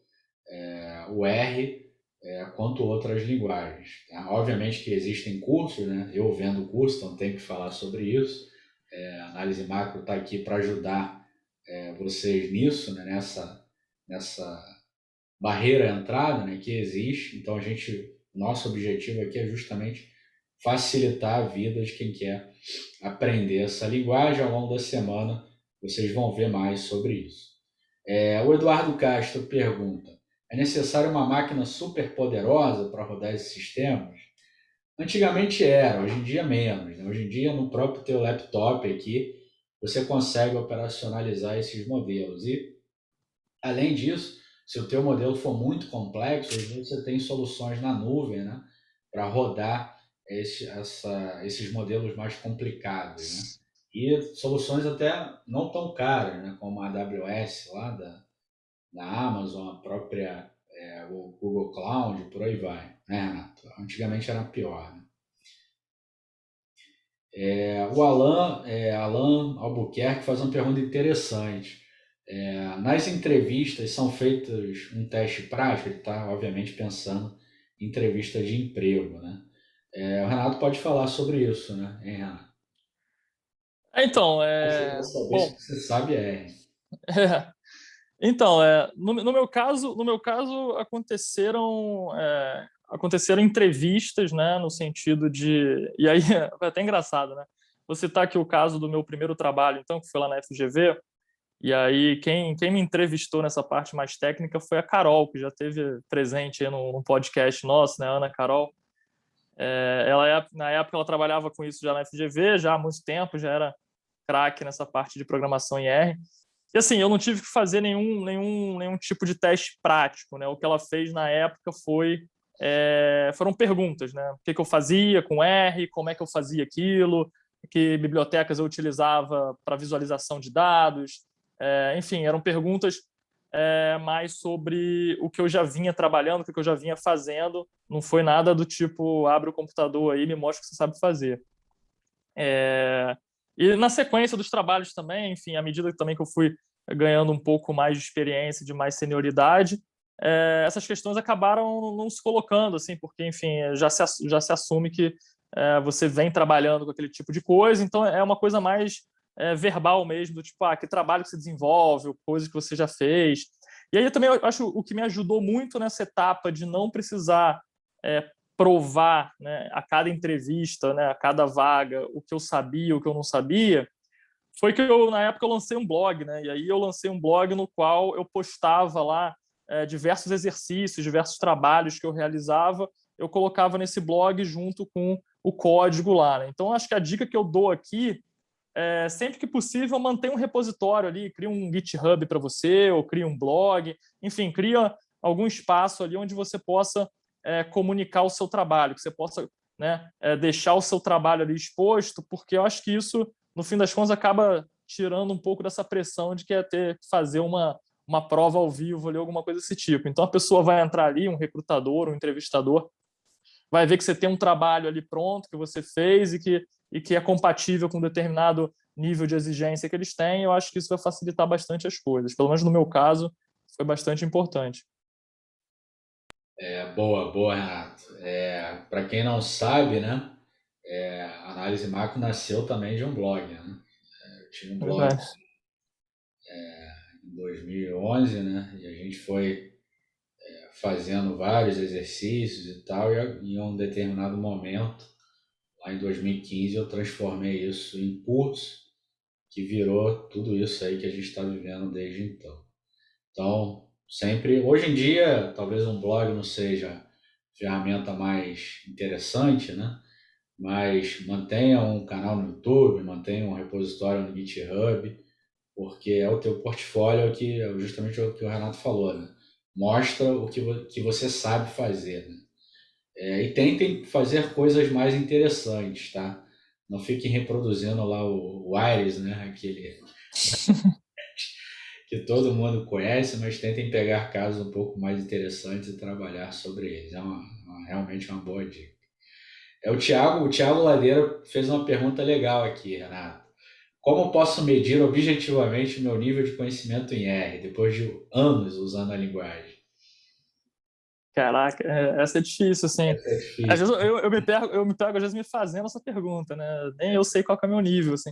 o R quanto outras linguagens. Tá? Obviamente que existem cursos, né? Eu vendo curso, então tenho que falar sobre isso. A análise macro está aqui para ajudar vocês nisso, né? Nessa barreira à entrada, né? Que existe. Então, nosso objetivo aqui é justamente facilitar a vida de quem quer aprender essa linguagem. Ao longo da semana, vocês vão ver mais sobre isso. O Eduardo Castro pergunta: é necessário uma máquina super poderosa para rodar esses sistemas? Antigamente era, hoje em dia menos, né? Hoje em dia, no próprio teu laptop aqui, você consegue operacionalizar esses modelos. E, além disso, se o teu modelo for muito complexo, hoje você tem soluções na nuvem, né, para rodar esses modelos mais complicados, né? E soluções até não tão caras, né, como a AWS lá da Amazon, a própria o Google Cloud, por aí vai, né, Renato? Antigamente era pior, né? O Alan Albuquerque faz uma pergunta interessante. Nas entrevistas são feitos um teste prático, ele está, obviamente, pensando em entrevista de emprego, né? O Renato pode falar sobre isso, né, hein, Renato? Então, Acho que eu quero saber se bom, você sabe R. então, no meu caso aconteceram entrevistas, né, no sentido de, e aí é até engraçado, né? Vou citar aqui o caso do meu primeiro trabalho, então, que foi lá na FGV, e aí quem me entrevistou nessa parte mais técnica foi a Carol, que já teve presente aí num podcast nosso, né, Ana Carol. Na época ela trabalhava com isso já na FGV, já há muito tempo, já era craque nessa parte de programação em R. E assim, eu não tive que fazer nenhum tipo de teste prático, né? O que ela fez na época foram perguntas, né? O que eu fazia com R, como é que eu fazia aquilo, que bibliotecas eu utilizava para visualização de dados, enfim, eram perguntas mais sobre o que eu já vinha trabalhando, o que eu já vinha fazendo. Não foi nada do tipo, abre o computador aí e me mostra o que você sabe fazer. E na sequência dos trabalhos também, enfim, à medida também que eu fui ganhando um pouco mais de experiência, de mais senioridade, essas questões acabaram não se colocando, assim, porque, enfim, já se assume que você vem trabalhando com aquele tipo de coisa, então é uma coisa mais verbal mesmo, do tipo, que trabalho que você desenvolve, coisas que você já fez. E aí eu também acho o que me ajudou muito nessa etapa de não precisar provar, né, a cada entrevista, né, a cada vaga, o que eu sabia, o que eu não sabia, foi que na época, eu lancei um blog, né? E aí eu lancei um blog no qual eu postava lá diversos exercícios, diversos trabalhos que eu realizava, eu colocava nesse blog junto com o código lá, né? Então, acho que a dica que eu dou aqui sempre que possível, mantenha um repositório ali, cria um GitHub para você, ou cria um blog, enfim, cria algum espaço ali onde você possa comunicar o seu trabalho, que você possa, né, deixar o seu trabalho ali exposto, porque eu acho que isso, no fim das contas, acaba tirando um pouco dessa pressão de que é ter que fazer uma prova ao vivo ali, alguma coisa desse tipo. Então, a pessoa vai entrar ali, um recrutador, um entrevistador, vai ver que você tem um trabalho ali pronto, que você fez e que é compatível com um determinado nível de exigência que eles têm. Eu acho que isso vai facilitar bastante as coisas. Pelo menos no meu caso, foi bastante importante. Boa, boa, Renato. Para quem não sabe, né, a Análise Macro nasceu também de um blog, né? Eu tinha um blog Verdade. em 2011, né, e a gente foi fazendo vários exercícios e tal, e em um determinado momento, lá em 2015, eu transformei isso em curso, que virou tudo isso aí que a gente está vivendo desde então. Então, sempre, hoje em dia, talvez um blog não seja a ferramenta mais interessante, né? Mas mantenha um canal no YouTube, mantenha um repositório no GitHub, porque é o teu portfólio que é justamente o que o Renato falou, né? Mostra o que você sabe fazer, né? E tentem fazer coisas mais interessantes, tá? Não fiquem reproduzindo lá o Ares, né? Aquele que todo mundo conhece, mas tentem pegar casos um pouco mais interessantes e trabalhar sobre eles. Realmente uma boa dica. O Thiago Ladeira fez uma pergunta legal aqui, Renato. Como posso medir objetivamente o meu nível de conhecimento em R, depois de anos usando a linguagem? Caraca, essa é difícil, assim. Essa é Às difícil. vezes eu me pego, às vezes, me fazendo essa pergunta, né? Nem eu sei qual que é o meu nível, assim.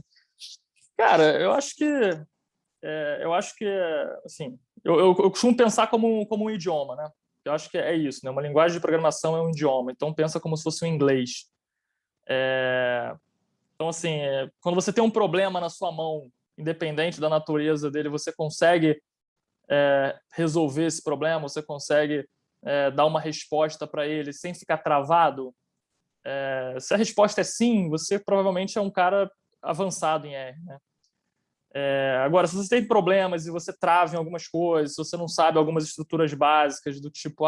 Cara, eu acho que, assim, eu costumo pensar como um idioma, né? Eu acho que é isso, né? Uma linguagem de programação é um idioma, então pensa como se fosse um inglês. Então, assim, quando você tem um problema na sua mão, independente da natureza dele, você consegue resolver esse problema, você consegue dar uma resposta para ele sem ficar travado. Se a resposta é sim, você provavelmente é um cara avançado em R, né? Agora, se você tem problemas e você trava em algumas coisas, se você não sabe algumas estruturas básicas do tipo,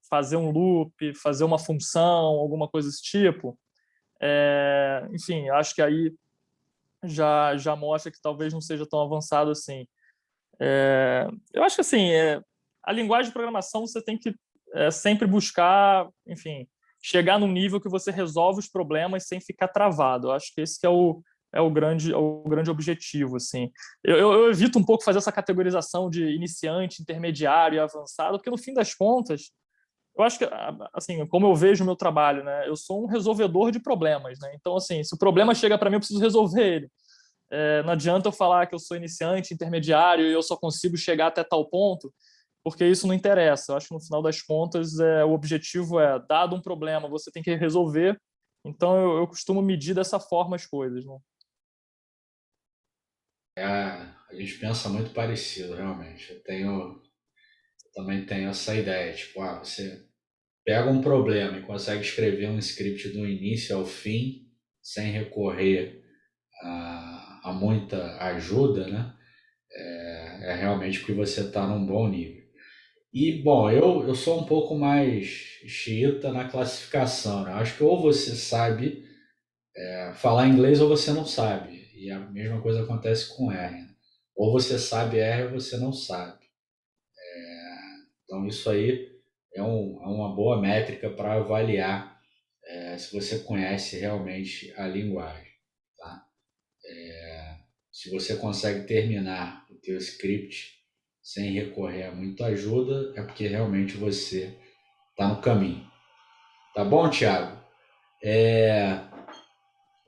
fazer um loop, fazer uma função, alguma coisa desse tipo, enfim, acho que aí já mostra que talvez não seja tão avançado assim. Eu acho que assim, a linguagem de programação você tem que sempre buscar, enfim, chegar num nível que você resolve os problemas sem ficar travado. Eu acho que esse que é o grande objetivo, assim. Eu evito um pouco fazer essa categorização de iniciante, intermediário e avançado, porque no fim das contas, eu acho que, assim, como eu vejo o meu trabalho, né, eu sou um resolvedor de problemas, né? Então, assim, se o problema chega para mim, eu preciso resolver ele. Não adianta eu falar que eu sou iniciante, intermediário e eu só consigo chegar até tal ponto, porque isso não interessa. Eu acho que no final das contas, o objetivo dado um problema, você tem que resolver. Então eu costumo medir dessa forma as coisas, né? A gente pensa muito parecido, realmente. Também tenho essa ideia, tipo, você pega um problema e consegue escrever um script do início ao fim, sem recorrer a muita ajuda, né? É realmente porque você está num bom nível. E, bom, eu sou um pouco mais xiita na classificação, né? Acho que ou você sabe falar inglês ou você não sabe. E a mesma coisa acontece com R, né? Ou você sabe R ou você não sabe. Então, isso aí é uma boa métrica para avaliar se você conhece realmente a linguagem, tá? Se você consegue terminar o teu script sem recorrer a muita ajuda, é porque realmente você está no caminho. Tá bom, Thiago? É,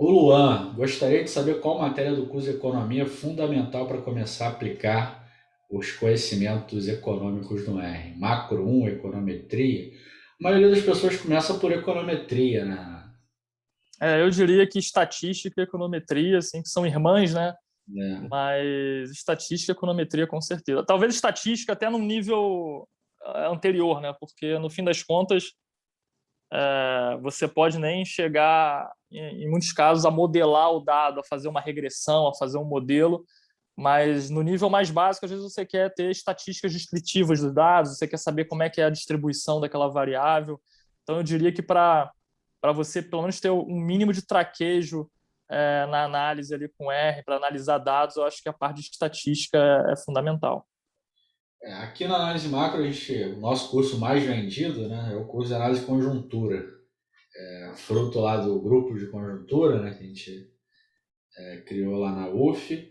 O Luan, gostaria de saber qual matéria do curso de economia é fundamental para começar a aplicar os conhecimentos econômicos no R. Macro um, econometria. A maioria das pessoas começa por econometria, né? Eu diria que estatística e econometria, assim, que são irmãs, né? É, Mas estatística e econometria, com certeza. Talvez estatística até num nível anterior, né? Porque, no fim das contas, você pode nem chegar, em muitos casos, a modelar o dado, a fazer uma regressão, a fazer um modelo, mas no nível mais básico, às vezes você quer ter estatísticas descritivas dos dados, você quer saber como é que é a distribuição daquela variável. Então, eu diria que para você, pelo menos, ter um mínimo de traquejo na análise ali com R, para analisar dados, eu acho que a parte de estatística é fundamental. Aqui na análise macro, o nosso curso mais vendido, né, é o curso de análise de conjuntura. Fruto lá do grupo de conjuntura, né, que a gente criou lá na UF.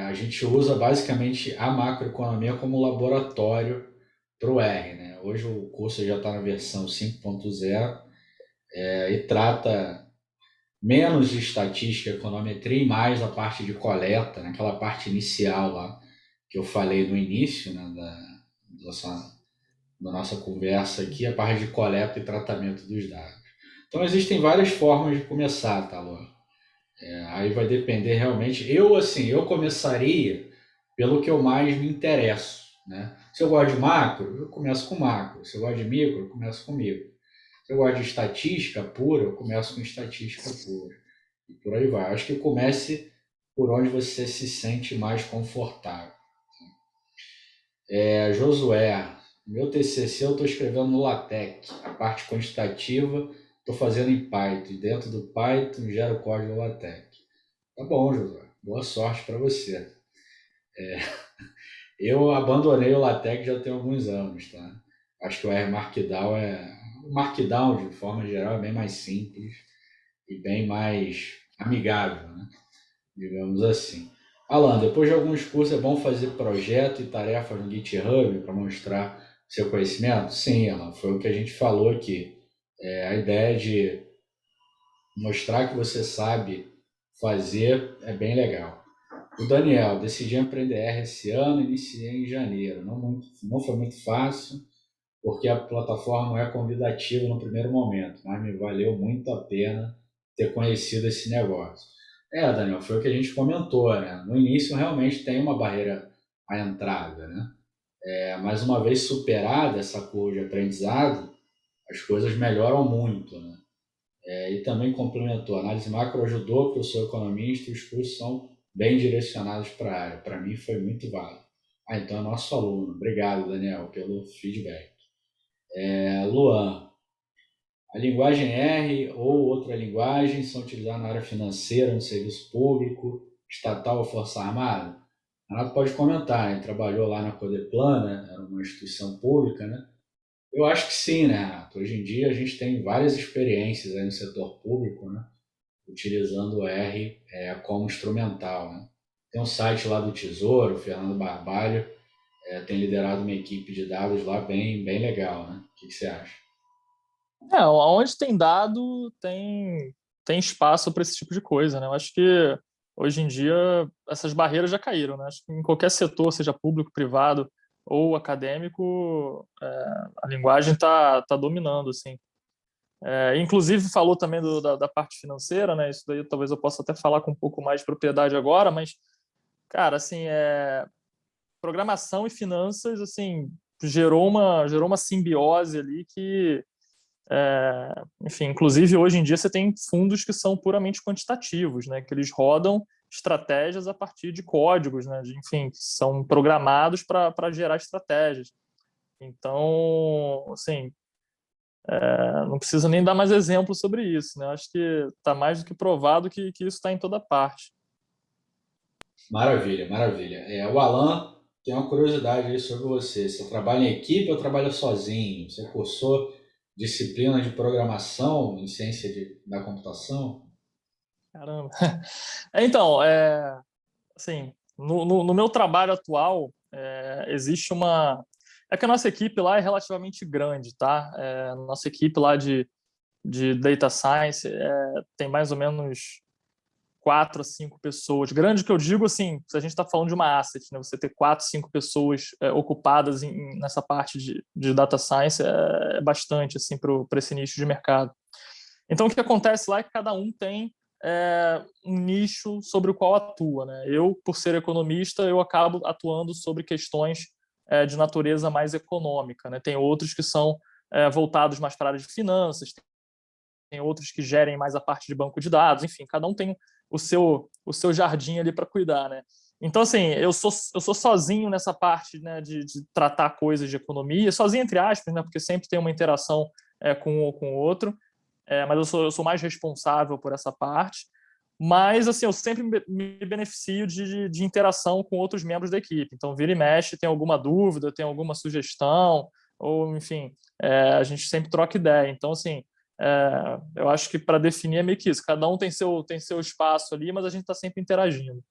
A gente usa basicamente a macroeconomia como laboratório para o R. Né? Hoje o curso já está na versão 5.0 e trata menos de estatística, econometria e mais a parte de coleta, né? Aquela parte inicial lá que eu falei no início, né, da nossa conversa aqui, a parte de coleta e tratamento dos dados. Então existem várias formas de começar, tá, Luan? Aí vai depender realmente. Eu começaria pelo que eu mais me interesso, né? Se eu gosto de macro, eu começo com macro. Se eu gosto de micro, eu começo com micro. Se eu gosto de estatística pura, eu começo com estatística pura. E por aí vai. Acho que comece por onde você se sente mais confortável. Josué, meu TCC eu estou escrevendo no LaTeX. A parte quantitativa estou fazendo em Python. E dentro do Python gero código LaTeX. Tá bom, Josué. Boa sorte para você. Eu abandonei o LaTeX já tem alguns anos, tá? Acho que o R Markdown O Markdown, de forma geral, é bem mais simples e bem mais amigável, né? Digamos assim. Alan, depois de alguns cursos é bom fazer projeto e tarefas no GitHub para mostrar seu conhecimento? Sim, Alan, foi o que a gente falou aqui. A ideia de mostrar que você sabe fazer é bem legal. O Daniel, decidi empreender R esse ano, iniciei em janeiro. Não foi muito fácil, porque a plataforma não é convidativa no primeiro momento, mas me valeu muito a pena ter conhecido esse negócio. Daniel, foi o que a gente comentou, né? No início realmente tem uma barreira à entrada, né? Mas uma vez superada essa curva de aprendizado, as coisas melhoram muito, né? E também complementou. A análise macro ajudou, porque eu sou economista e os cursos são bem direcionados para a área. Para mim foi muito válido. Então é nosso aluno. Obrigado, Daniel, pelo feedback. Luan, a linguagem R ou outra linguagem são utilizadas na área financeira, no serviço público, estatal ou força armada? Renato pode comentar, ele trabalhou lá na Codeplan, né? Era uma instituição pública, né? Eu acho que sim, né, Renato? Hoje em dia a gente tem várias experiências aí no setor público, né? Utilizando o R como instrumental, né? Tem um site lá do Tesouro, o Fernando Barbalho, tem liderado uma equipe de dados lá bem legal, né? O que você acha? Onde tem dado, tem espaço para esse tipo de coisa, né? Eu acho que hoje em dia essas barreiras já caíram, né? Acho que em qualquer setor, seja público, privado ou acadêmico, a linguagem tá dominando, assim. Inclusive falou também da parte financeira, né? Isso daí talvez eu possa até falar com um pouco mais de propriedade agora, mas, cara, assim, programação e finanças, assim, gerou uma simbiose ali que enfim, inclusive hoje em dia você tem fundos que são puramente quantitativos, né, que eles rodam estratégias a partir de códigos, né, enfim, que são programados para gerar estratégias. Então, assim, não precisa nem dar mais exemplos sobre isso, né? Acho que está mais do que provado que isso está em toda parte. Maravilha, maravilha. O Alan tem uma curiosidade aí sobre você. Você trabalha em equipe ou trabalha sozinho? Você cursou disciplina de programação em da computação? Caramba. Então, assim, no meu trabalho atual, existe uma... É que a nossa equipe lá é relativamente grande, tá? A nossa equipe lá de Data Science tem mais ou menos 4 a 5 pessoas. Grande que eu digo, assim, se a gente está falando de uma asset, né? Você ter 4, 5 pessoas ocupadas nessa parte de Data Science é bastante, assim, para esse nicho de mercado. Então, o que acontece lá é que cada um tem um nicho sobre o qual atua, né? Eu, por ser economista, eu acabo atuando sobre questões de natureza mais econômica, né? Tem outros que são voltados mais para a área de finanças, tem outros que gerem mais a parte de banco de dados, enfim, cada um tem o seu jardim ali para cuidar, né? Então, assim, eu sou sozinho nessa parte, né, de tratar coisas de economia, sozinho entre aspas, né, porque sempre tem uma interação com um ou com o outro, mas eu sou mais responsável por essa parte. Mas, assim, eu sempre me beneficio de interação com outros membros da equipe. Então, vira e mexe, tem alguma dúvida, tem alguma sugestão, ou, enfim, a gente sempre troca ideia. Então, assim, eu acho que para definir é meio que isso. Cada um tem seu espaço ali, mas a gente está sempre interagindo.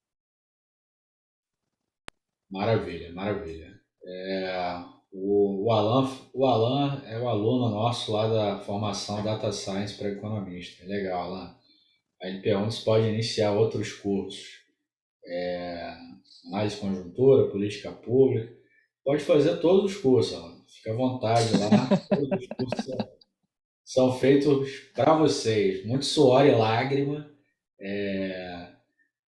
Maravilha, maravilha. O Alan é o aluno nosso lá da formação Data Science para economista. Legal, Alan. A LP11 pode iniciar outros cursos, análise de conjuntura, política pública. Pode fazer todos os cursos, Alan. Fica à vontade lá. Todos os cursos são feitos para vocês. Muito suor e lágrima,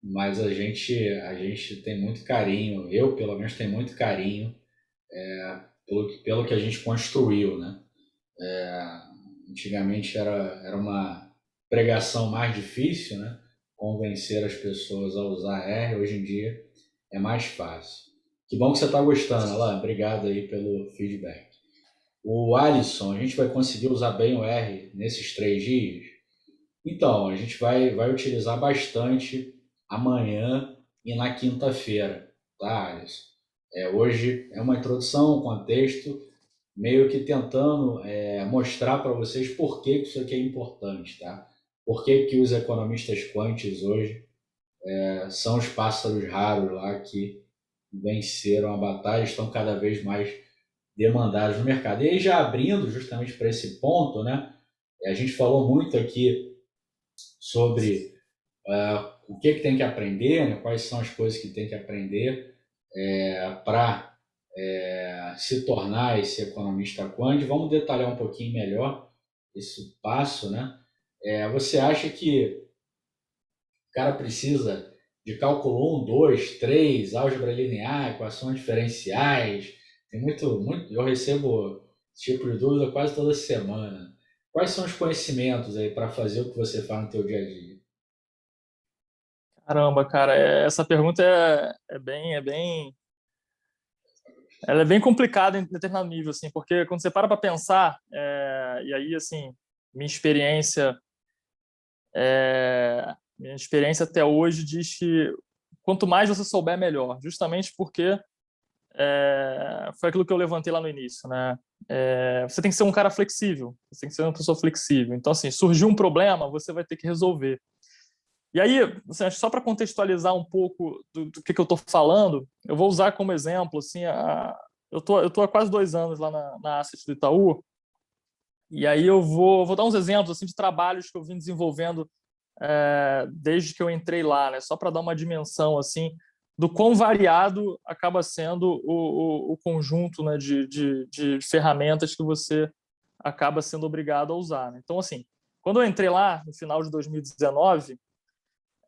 mas a gente tem muito carinho. Eu, pelo menos, tenho muito carinho pelo que a gente construiu, né? Antigamente era uma pregação mais difícil, né? Convencer as pessoas a usar R, hoje em dia é mais fácil. Que bom que você está gostando, Alain. Obrigado aí pelo feedback. O Alisson, a gente vai conseguir usar bem o R nesses 3 dias? Então, a gente vai utilizar bastante amanhã e na quinta-feira, tá, Alisson? Hoje é uma introdução, um contexto, meio que tentando mostrar para vocês por que isso aqui é importante, tá? Por que os economistas quantis hoje são os pássaros raros lá que venceram a batalha, estão cada vez mais demandados no mercado. E aí, já abrindo justamente para esse ponto, né? A gente falou muito aqui sobre o que tem que aprender, né? Quais são as coisas que tem que aprender para se tornar esse economista quant. Vamos detalhar um pouquinho melhor esse passo, né? Você acha que o cara precisa de cálculo 1, 2, 3, álgebra linear, equações diferenciais? Tem muito, eu recebo esse tipo de dúvida quase toda semana. Quais são os conhecimentos aí para fazer o que você faz no teu dia a dia? Caramba, cara, essa pergunta ela é bem complicada em determinado nível, assim, porque quando você para pensar, e aí, assim, minha experiência, minha experiência até hoje diz que quanto mais você souber, melhor, justamente porque foi aquilo que eu levantei lá no início, né? Você tem que ser um cara flexível, você tem que ser uma pessoa flexível. Então, assim, surgiu um problema, você vai ter que resolver. E aí, assim, só para contextualizar um pouco do que eu estou falando, eu vou usar como exemplo, assim, eu tô há quase 2 anos lá na Asset do Itaú, e aí eu vou dar uns exemplos assim de trabalhos que eu vim desenvolvendo desde que eu entrei lá, né? Só para dar uma dimensão assim do quão variado acaba sendo o conjunto, né, de ferramentas que você acaba sendo obrigado a usar, né? Então, assim, quando eu entrei lá no final de 2019,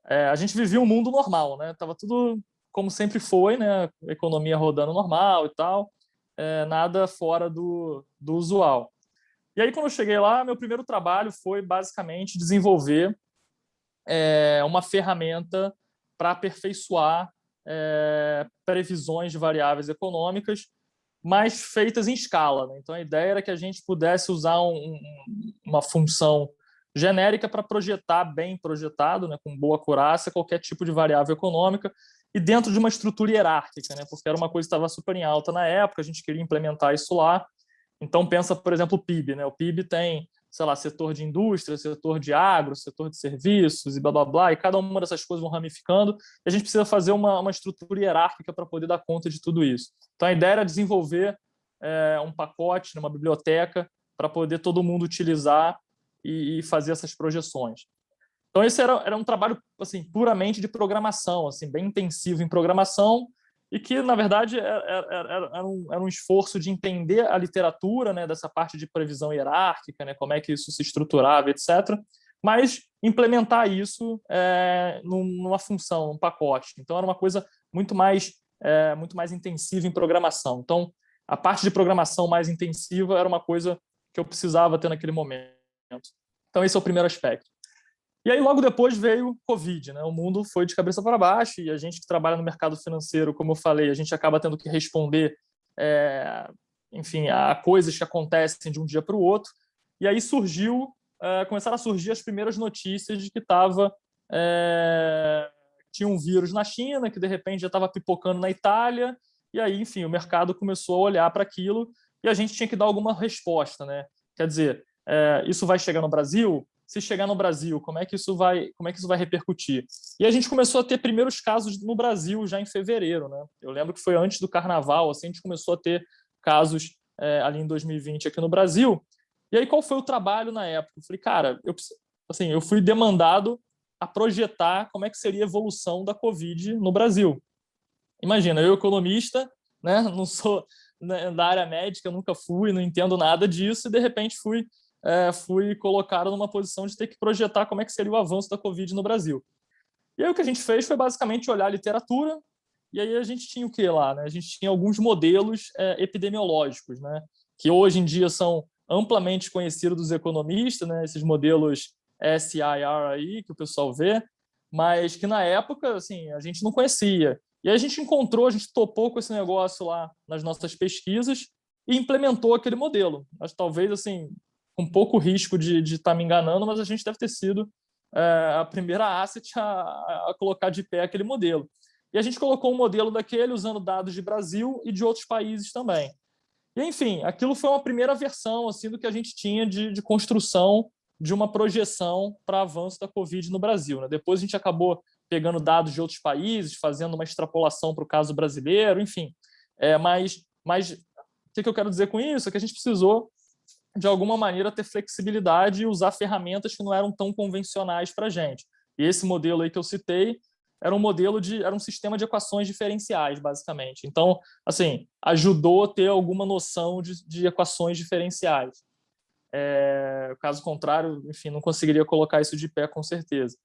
a gente vivia um mundo normal, né? Tava tudo como sempre foi, né? Economia rodando normal e tal, nada fora do usual. E aí, quando eu cheguei lá, meu primeiro trabalho foi basicamente desenvolver uma ferramenta para aperfeiçoar previsões de variáveis econômicas, mas feitas em escala, né? Então, a ideia era que a gente pudesse usar uma função genérica para projetar bem projetado, né, com boa acurácia, qualquer tipo de variável econômica e dentro de uma estrutura hierárquica, né, porque era uma coisa que estava super em alta na época, a gente queria implementar isso lá. Então, pensa, por exemplo, o PIB. Né? O PIB tem sei lá, setor de indústria, setor de agro, setor de serviços e blá, blá, blá, e cada uma dessas coisas vão ramificando, e a gente precisa fazer uma estrutura hierárquica para poder dar conta de tudo isso. Então, a ideia era desenvolver um pacote, uma biblioteca, para poder todo mundo utilizar e fazer essas projeções. Então, esse era um trabalho assim, puramente de programação, assim, bem intensivo em programação, e que, na verdade, era um esforço de entender a literatura, né, dessa parte de previsão hierárquica, né, como é que isso se estruturava, etc., mas implementar isso numa função, num pacote. Então, era uma coisa muito mais intensiva em programação. Então, a parte de programação mais intensiva era uma coisa que eu precisava ter naquele momento. Então, esse é o primeiro aspecto. E aí, logo depois, veio o Covid, né? O mundo foi de cabeça para baixo e a gente que trabalha no mercado financeiro, como eu falei, a gente acaba tendo que responder, enfim, a coisas que acontecem de um dia para o outro. E aí começaram a surgir as primeiras notícias de que tinha um vírus na China, que de repente já estava pipocando na Itália, e aí, enfim, o mercado começou a olhar para aquilo e a gente tinha que dar alguma resposta, né? Quer dizer, isso vai chegar no Brasil? Se chegar no Brasil, como é que isso vai repercutir? E a gente começou a ter primeiros casos no Brasil já em fevereiro, né? Eu lembro que foi antes do Carnaval, assim, a gente começou a ter casos ali em 2020 aqui no Brasil. E aí, qual foi o trabalho na época? Eu falei, cara, eu fui demandado a projetar como é que seria a evolução da Covid no Brasil. Imagina, eu economista, né? Não sou da área médica, nunca fui, não entendo nada disso, e de repente fui colocado numa posição de ter que projetar como é que seria o avanço da Covid no Brasil. E aí o que a gente fez foi basicamente olhar a literatura, e aí a gente tinha o que lá? Né? A gente tinha alguns modelos epidemiológicos, né? Que hoje em dia são amplamente conhecidos dos economistas, né? Esses modelos SIR aí, que o pessoal vê, mas que na época assim, a gente não conhecia. E aí a gente topou com esse negócio lá nas nossas pesquisas e implementou aquele modelo. Mas talvez, assim, com pouco risco de estar me enganando, mas a gente deve ter sido a primeira asset a colocar de pé aquele modelo. E a gente colocou um modelo daquele usando dados de Brasil e de outros países também. E, enfim, aquilo foi uma primeira versão assim, do que a gente tinha de construção de uma projeção para avanço da Covid no Brasil. Né? Depois a gente acabou pegando dados de outros países, fazendo uma extrapolação para o caso brasileiro, enfim. Mas o que eu quero dizer com isso é que a gente precisou, de alguma maneira, ter flexibilidade e usar ferramentas que não eram tão convencionais para a gente. E esse modelo aí que eu citei era um sistema de equações diferenciais, basicamente. Então, assim, ajudou a ter alguma noção de equações diferenciais. Caso contrário, enfim, não conseguiria colocar isso de pé com certeza.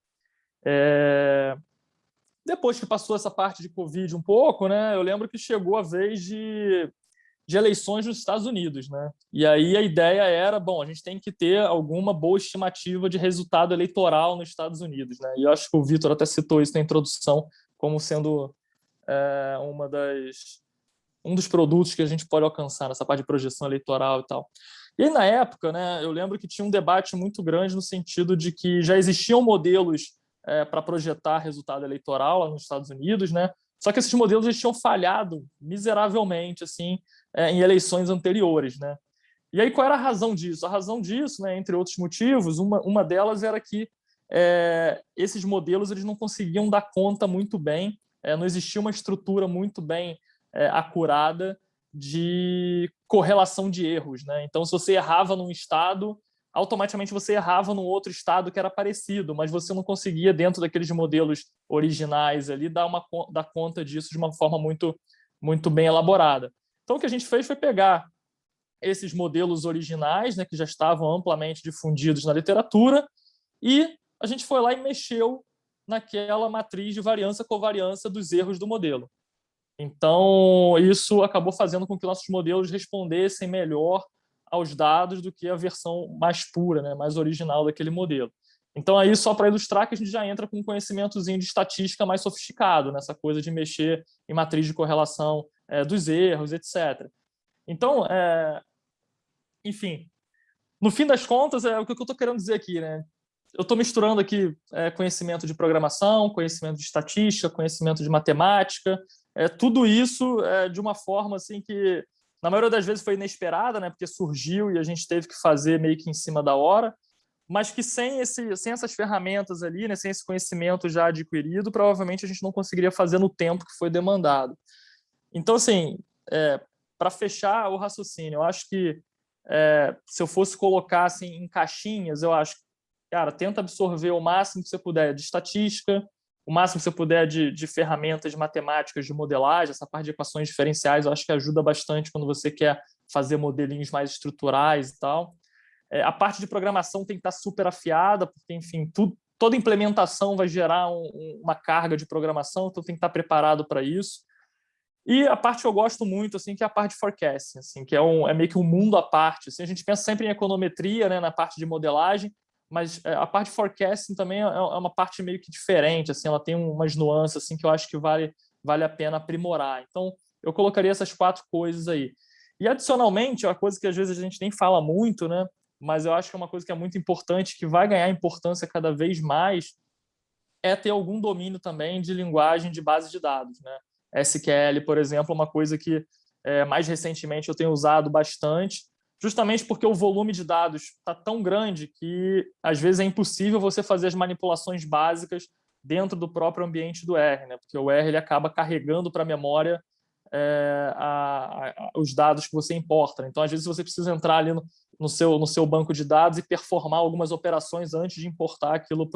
Depois que passou essa parte de Covid um pouco, né, eu lembro que chegou a vez de eleições nos Estados Unidos, né? E aí a ideia era, bom, a gente tem que ter alguma boa estimativa de resultado eleitoral nos Estados Unidos, né? E eu acho que o Vitor até citou isso na introdução como sendo um dos produtos que a gente pode alcançar nessa parte de projeção eleitoral e tal. E aí, na época, né, eu lembro que tinha um debate muito grande no sentido de que já existiam modelos para projetar resultado eleitoral lá nos Estados Unidos, né? Só que esses modelos eles tinham falhado miseravelmente assim, em eleições anteriores. Né? E aí, qual era a razão disso? A razão disso, né, entre outros motivos, uma delas era que esses modelos eles não conseguiam dar conta muito bem, não existia uma estrutura muito bem acurada de correlação de erros. Né? Então, se você errava num estado, automaticamente você errava num outro estado que era parecido, mas você não conseguia, dentro daqueles modelos originais, ali, dar conta disso de uma forma muito, muito bem elaborada. Então, o que a gente fez foi pegar esses modelos originais, né, que já estavam amplamente difundidos na literatura, e a gente foi lá e mexeu naquela matriz de variância-covariância dos erros do modelo. Então, isso acabou fazendo com que nossos modelos respondessem melhor aos dados do que a versão mais pura, né, mais original daquele modelo. Então, aí, só para ilustrar, que a gente já entra com um conhecimentozinho de estatística mais sofisticado, nessa coisa de mexer em matriz de correlação dos erros, etc. Então, enfim, no fim das contas, é o que eu estou querendo dizer aqui, né? Eu estou misturando aqui conhecimento de programação, conhecimento de estatística, conhecimento de matemática, tudo isso de uma forma assim que, na maioria das vezes foi inesperada, né, porque surgiu e a gente teve que fazer meio que em cima da hora, mas que sem essas ferramentas ali, né, sem esse conhecimento já adquirido, provavelmente a gente não conseguiria fazer no tempo que foi demandado. Então, assim, para fechar o raciocínio, eu acho que se eu fosse colocar assim, em caixinhas, eu acho que, cara, tenta absorver o máximo que você puder de estatística, o máximo que você puder de ferramentas matemáticas de modelagem, essa parte de equações diferenciais, eu acho que ajuda bastante quando você quer fazer modelinhos mais estruturais e tal. A parte de programação tem que estar super afiada, porque, enfim, toda implementação vai gerar uma carga de programação, então tem que estar preparado para isso. E a parte que eu gosto muito, assim, que é a parte de forecasting, assim, que é meio que um mundo à parte. Assim, a gente pensa sempre em econometria, né, na parte de modelagem, mas a parte de forecasting também é uma parte meio que diferente, assim, ela tem umas nuances assim, que eu acho que vale a pena aprimorar. Então, eu colocaria essas 4 coisas aí. E, adicionalmente, uma coisa que às vezes a gente nem fala muito, né, mas eu acho que é uma coisa que é muito importante, que vai ganhar importância cada vez mais, é ter algum domínio também de linguagem de base de dados, né? SQL, por exemplo, é uma coisa que mais recentemente eu tenho usado bastante, justamente porque o volume de dados está tão grande que às vezes é impossível você fazer as manipulações básicas dentro do próprio ambiente do R, né? Porque o R ele acaba carregando para a memória os dados que você importa. Então, às vezes, você precisa entrar ali no seu banco de dados e performar algumas operações antes de importar aquilo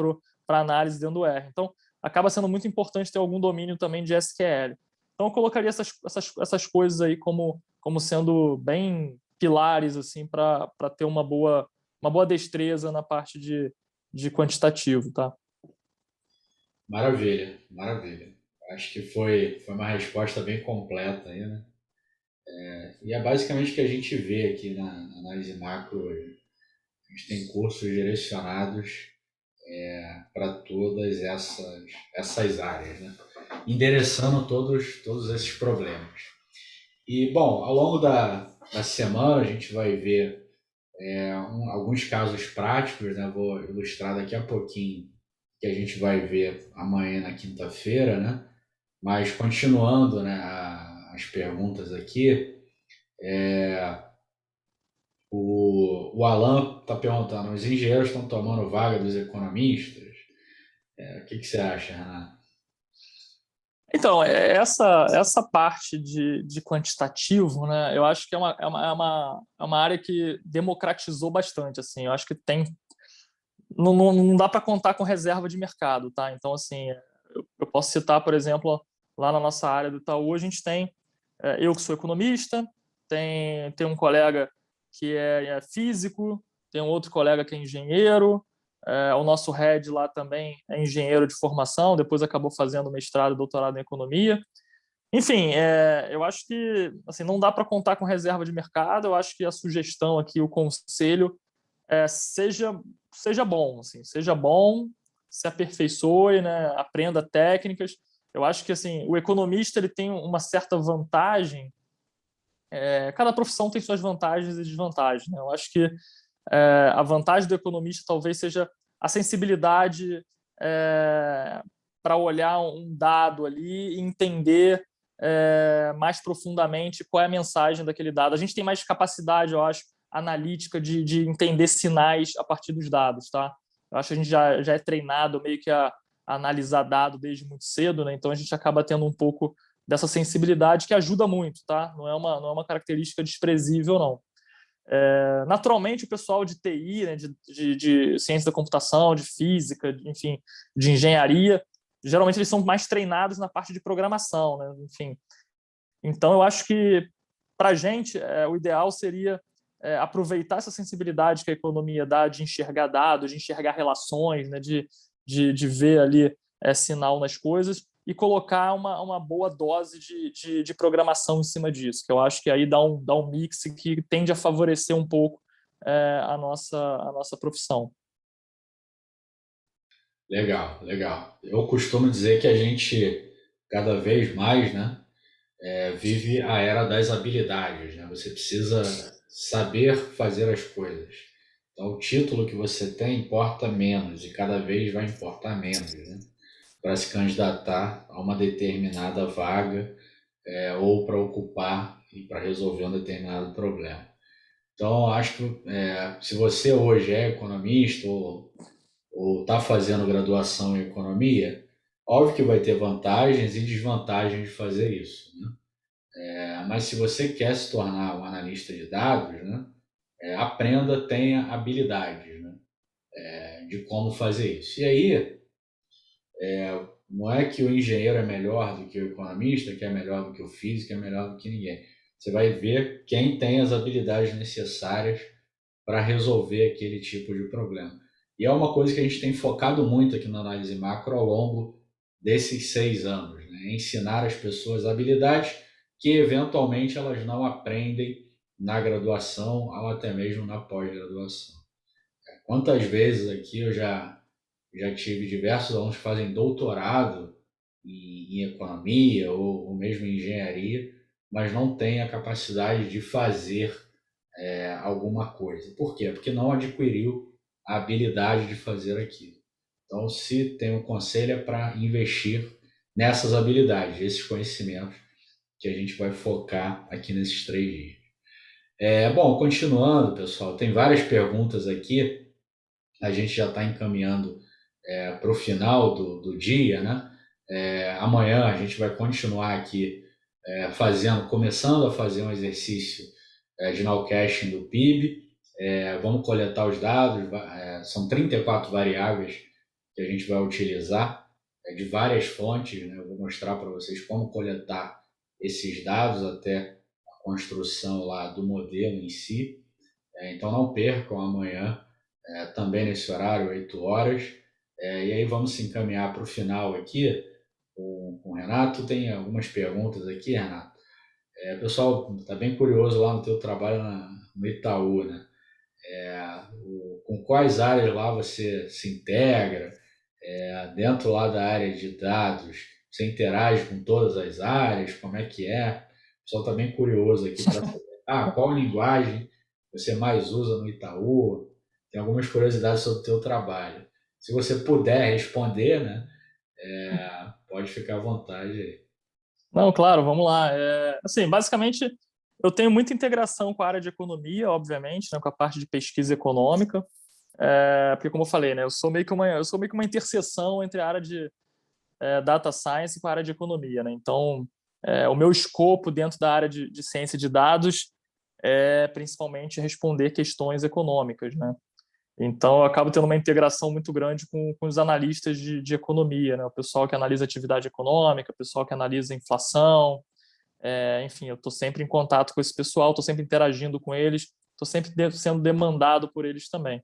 para análise dentro do R. Então, acaba sendo muito importante ter algum domínio também de SQL. Então, eu colocaria essas coisas aí como sendo bem pilares assim para ter uma boa destreza na parte de quantitativo, tá? Maravilha, maravilha. Acho que foi uma resposta bem completa aí, né? E é basicamente o que a gente vê aqui na análise macro hoje. A gente tem cursos direcionados para todas essas áreas, né? Endereçando todos esses problemas. E, bom, ao longo da semana a gente vai ver alguns casos práticos, né? Vou ilustrar daqui a pouquinho, que a gente vai ver amanhã na quinta-feira, né? Mas continuando, né, as perguntas aqui, o Alan está perguntando: os engenheiros estão tomando vaga dos economistas? O que você acha, Renato? Então, essa parte de quantitativo, né, eu acho que é uma área que democratizou bastante. Assim, eu acho que não dá para contar com reserva de mercado. Tá? Então, assim, eu posso citar, por exemplo, lá na nossa área do Itaú, a gente tem eu que sou economista, tem um colega que é físico, tem um outro colega que é engenheiro, o nosso head lá também é engenheiro de formação, depois acabou fazendo mestrado e doutorado em economia. Enfim, eu acho que assim, não dá para contar com reserva de mercado. Eu acho que a sugestão aqui, o conselho, seja bom, assim, seja bom, se aperfeiçoe, né, aprenda técnicas. Eu acho que assim, o economista ele tem uma certa vantagem. Cada profissão tem suas vantagens e desvantagens, né? Eu acho que a vantagem do economista talvez seja a sensibilidade para olhar um dado ali e entender mais profundamente qual é a mensagem daquele dado. A gente tem mais capacidade, eu acho, analítica de entender sinais a partir dos dados, tá? Eu acho que a gente já é treinado meio que a analisar dado desde muito cedo, né? Então a gente acaba tendo um pouco dessa sensibilidade que ajuda muito, tá? Não é uma característica desprezível, não. Naturalmente, o pessoal de TI, né, de ciência da computação, de física, enfim, de engenharia, geralmente eles são mais treinados na parte de programação, né? Enfim. Então, eu acho que, para a gente, o ideal seria aproveitar essa sensibilidade que a economia dá de enxergar dados, de enxergar relações, né? De ver ali sinal nas coisas e colocar uma boa dose de programação em cima disso, que eu acho que aí dá um mix que tende a favorecer um pouco a nossa profissão. Legal, legal. Eu costumo dizer que a gente, cada vez mais, né, vive a era das habilidades, né? Você precisa saber fazer as coisas. Então, o título que você tem importa menos e cada vez vai importar menos, né? Para se candidatar a uma determinada vaga ou para ocupar e para resolver um determinado problema. Então, acho que se você hoje é economista ou está fazendo graduação em economia, óbvio que vai ter vantagens e desvantagens de fazer isso, né? Mas se você quer se tornar um analista de dados, né, aprenda, tenha habilidades, né, de como fazer isso. E aí, não é que o engenheiro é melhor do que o economista, que é melhor do que o físico, que é melhor do que ninguém. Você vai ver quem tem as habilidades necessárias para resolver aquele tipo de problema. E é uma coisa que a gente tem focado muito aqui na análise macro ao longo desses 6 anos, né? Ensinar as pessoas habilidades que eventualmente elas não aprendem na graduação ou até mesmo na pós-graduação. Quantas vezes aqui eu já tive diversos alunos que fazem doutorado em economia ou mesmo em engenharia, mas não têm a capacidade de fazer alguma coisa. Por quê? Porque não adquiriu a habilidade de fazer aquilo. Então, se tem um conselho, é para investir nessas habilidades, esses conhecimentos que a gente vai focar aqui nesses 3 dias. Bom, continuando, pessoal, tem várias perguntas aqui. A gente já está encaminhando para o final do dia, né? Amanhã a gente vai continuar aqui começando a fazer um exercício de nowcasting do PIB. Vamos coletar os dados, são 34 variáveis que a gente vai utilizar de várias fontes, né? Eu vou mostrar para vocês como coletar esses dados até a construção lá do modelo em si. Então não percam amanhã, também nesse horário, 8 horas. E aí vamos se encaminhar para o final aqui com o Renato. Tem algumas perguntas aqui, Renato. O pessoal está bem curioso lá no teu trabalho no Itaú, né? Com quais áreas lá você se integra? Dentro lá da área de dados, você interage com todas as áreas? Como é que é? O pessoal está bem curioso aqui para saber. Qual linguagem você mais usa no Itaú? Tem algumas curiosidades sobre o teu trabalho. Se você puder responder, né, pode ficar à vontade aí. Não, claro, vamos lá. Assim, basicamente, eu tenho muita integração com a área de economia, obviamente, né, com a parte de pesquisa econômica, porque, como eu falei, né, eu sou meio que uma interseção entre a área de data science com a área de economia, né? Então, o meu escopo dentro da área de ciência de dados é principalmente responder questões econômicas, né? Então, eu acabo tendo uma integração muito grande com os analistas de economia, né? O pessoal que analisa atividade econômica, o pessoal que analisa inflação, enfim, eu estou sempre em contato com esse pessoal, estou sempre interagindo com eles, estou sempre sendo demandado por eles também.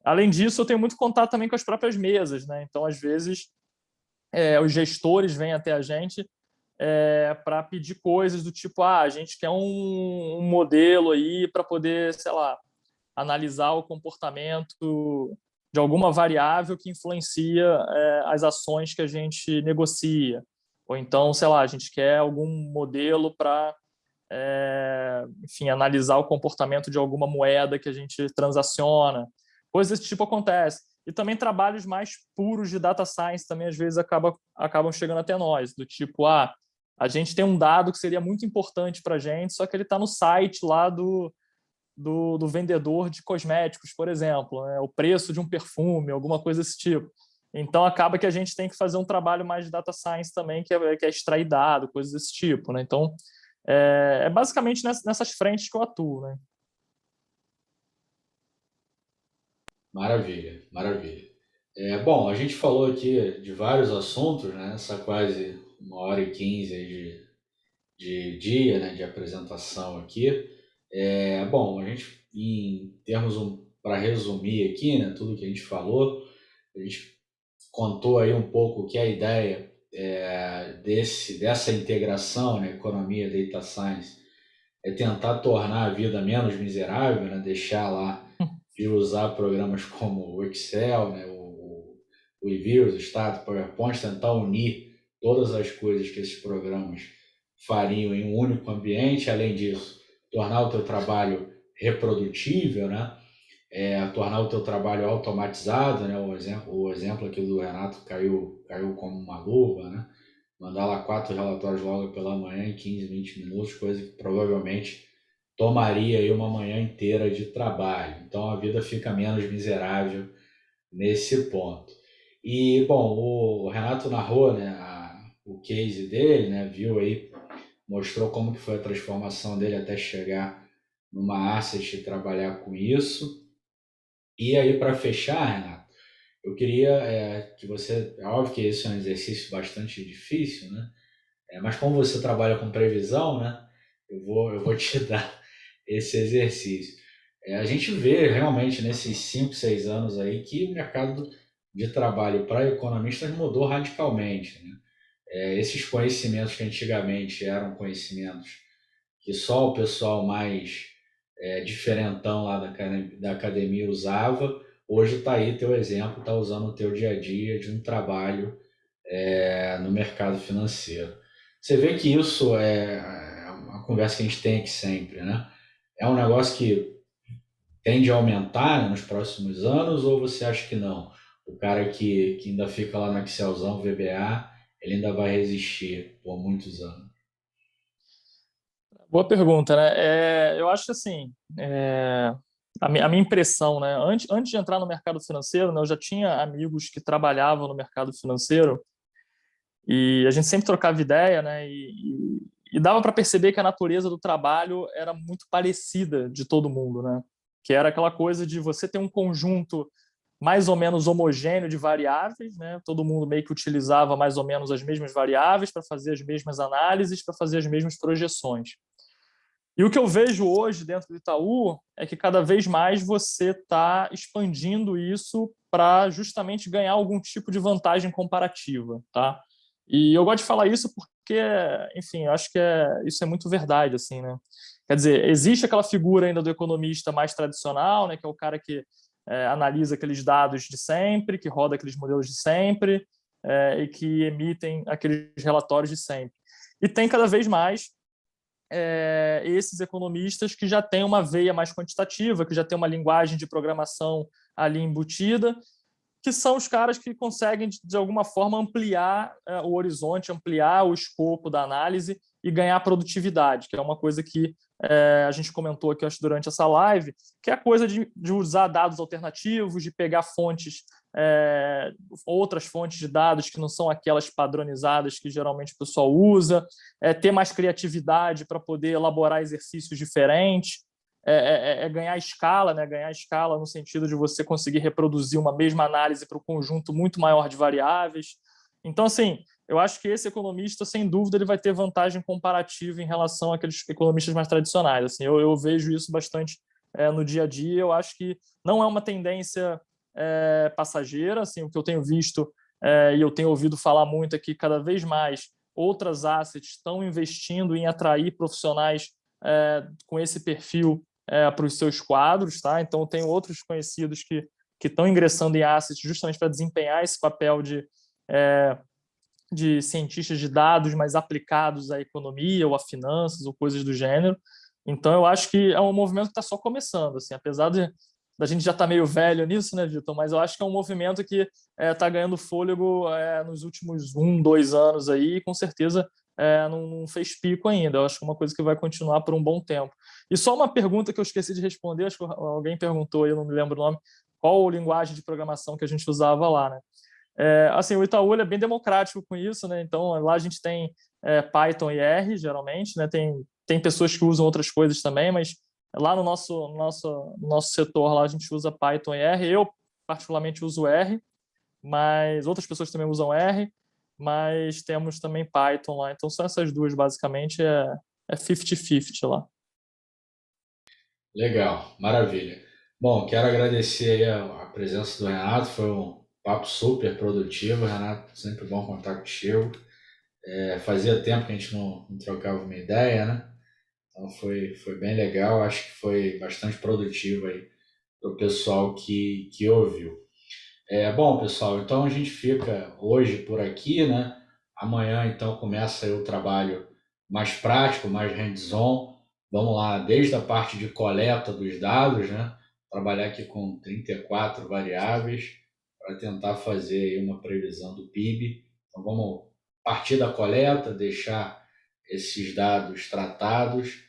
Além disso, eu tenho muito contato também com as próprias mesas, né? Então, às vezes, os gestores vêm até a gente para pedir coisas do tipo, a gente quer um modelo aí para poder, sei lá, analisar o comportamento de alguma variável que influencia as ações que a gente negocia. Ou então, sei lá, a gente quer algum modelo para, enfim, analisar o comportamento de alguma moeda que a gente transaciona. Coisas desse tipo acontecem. E também trabalhos mais puros de data science também às vezes acabam chegando até nós, do tipo, a gente tem um dado que seria muito importante para a gente, só que ele está no site lá do vendedor de cosméticos, por exemplo, né? O preço de um perfume, alguma coisa desse tipo. Então, acaba que a gente tem que fazer um trabalho mais de data science também, que é extrair dado, coisas desse tipo, né? Então, basicamente nessas frentes que eu atuo, né? Maravilha, maravilha. Bom, a gente falou aqui de vários assuntos, né? Essa quase 1h15 aí de dia, né, de apresentação aqui. Bom, a gente, em termos para resumir aqui, né, tudo que a gente falou, a gente contou aí um pouco que a ideia dessa integração, né, economia, data science, é tentar tornar a vida menos miserável, né, deixar lá de usar programas como o Excel, né, o eViews, o Stato, o PowerPoint, tentar unir todas as coisas que esses programas fariam em um único ambiente. Além disso, tornar o teu trabalho reprodutível, né? Tornar o teu trabalho automatizado, né? O exemplo aqui do Renato caiu como uma luva, né? mandar lá 4 relatórios logo pela manhã em 15, 20 minutos, coisa que provavelmente tomaria aí uma manhã inteira de trabalho. Então a vida fica menos miserável nesse ponto. E, bom, o Renato narrou, né, o case dele, né, viu aí, mostrou como que foi a transformação dele até chegar numa asset e trabalhar com isso. E aí, para fechar, Renato, eu queria que você, é óbvio que esse é um exercício bastante difícil, né? Mas como você trabalha com previsão, né? Eu vou te dar esse exercício. A gente vê realmente nesses 5, 6 anos aí que o mercado de trabalho para economistas mudou radicalmente, né? Esses conhecimentos que antigamente eram conhecimentos que só o pessoal mais diferentão lá da academia usava, hoje está aí teu exemplo, está usando o teu dia a dia de um trabalho no mercado financeiro. Você vê que isso é uma conversa que a gente tem aqui sempre, né? É um negócio que tende a aumentar, né, nos próximos anos, ou você acha que não? O cara que ainda fica lá no Excelzão, VBA, ele ainda vai resistir por muitos anos. Boa pergunta, né? Eu acho que assim, a minha impressão, né? Antes de entrar no mercado financeiro, né, eu já tinha amigos que trabalhavam no mercado financeiro e a gente sempre trocava ideia, né? E dava para perceber que a natureza do trabalho era muito parecida de todo mundo, né? Que era aquela coisa de você ter um conjunto mais ou menos homogêneo de variáveis, né? Todo mundo meio que utilizava mais ou menos as mesmas variáveis para fazer as mesmas análises, para fazer as mesmas projeções. E o que eu vejo hoje dentro do Itaú é que cada vez mais você está expandindo isso para justamente ganhar algum tipo de vantagem comparativa, tá? E eu gosto de falar isso porque, enfim, eu acho que isso é muito verdade, assim, né? Quer dizer, existe aquela figura ainda do economista mais tradicional, né, que é o cara que analisa aqueles dados de sempre, que roda aqueles modelos de sempre, e que emitem aqueles relatórios de sempre. E tem cada vez mais esses economistas que já têm uma veia mais quantitativa, que já tem uma linguagem de programação ali embutida, que são os caras que conseguem, de alguma forma, ampliar o horizonte, ampliar o escopo da análise e ganhar produtividade, que é uma coisa que a gente comentou aqui, acho, durante essa live, que é a coisa de usar dados alternativos, de pegar fontes, outras fontes de dados que não são aquelas padronizadas que geralmente o pessoal usa, ter mais criatividade para poder elaborar exercícios diferentes, ganhar escala, né? Ganhar escala no sentido de você conseguir reproduzir uma mesma análise para um conjunto muito maior de variáveis. Então, assim, eu acho que esse economista, sem dúvida, ele vai ter vantagem comparativa em relação àqueles economistas mais tradicionais. Assim, eu vejo isso bastante no dia a dia. Eu acho que não é uma tendência passageira. Assim, o que eu tenho visto e eu tenho ouvido falar muito é que cada vez mais outras assets estão investindo em atrair profissionais com esse perfil para os seus quadros, tá? Então, tem outros conhecidos que estão ingressando em assets justamente para desempenhar esse papel de cientistas de dados mais aplicados à economia ou a finanças ou coisas do gênero. Então, eu acho que é um movimento que está só começando, assim, apesar da gente já estar meio velho nisso, né, Vitor? Mas eu acho que é um movimento que está ganhando fôlego nos últimos 2 anos aí, e com certeza não fez pico ainda. Eu acho que é uma coisa que vai continuar por um bom tempo. E só uma pergunta que eu esqueci de responder, acho que alguém perguntou, eu não me lembro o nome, qual linguagem de programação que a gente usava lá, né? Assim, o Itaú é bem democrático com isso, né? Então, lá a gente tem Python e R, geralmente, né? Tem pessoas que usam outras coisas também, mas lá no nosso setor, lá a gente usa Python e R. Eu, particularmente, uso R, mas outras pessoas também usam R, mas temos também Python lá. Então, são essas duas, basicamente, é 50-50 lá. Legal, maravilha. Bom, quero agradecer aí a presença do Renato, foi um papo super produtivo, Renato, sempre bom contar contigo. Fazia tempo que a gente não trocava uma ideia, né? Então foi bem legal, acho que foi bastante produtivo aí para o pessoal que ouviu. Bom, pessoal, então a gente fica hoje por aqui, né? Amanhã, então, começa aí o trabalho mais prático, mais hands-on. Vamos lá, desde a parte de coleta dos dados, né? Trabalhar aqui com 34 variáveis para tentar fazer aí uma previsão do PIB. Então, vamos partir da coleta, deixar esses dados tratados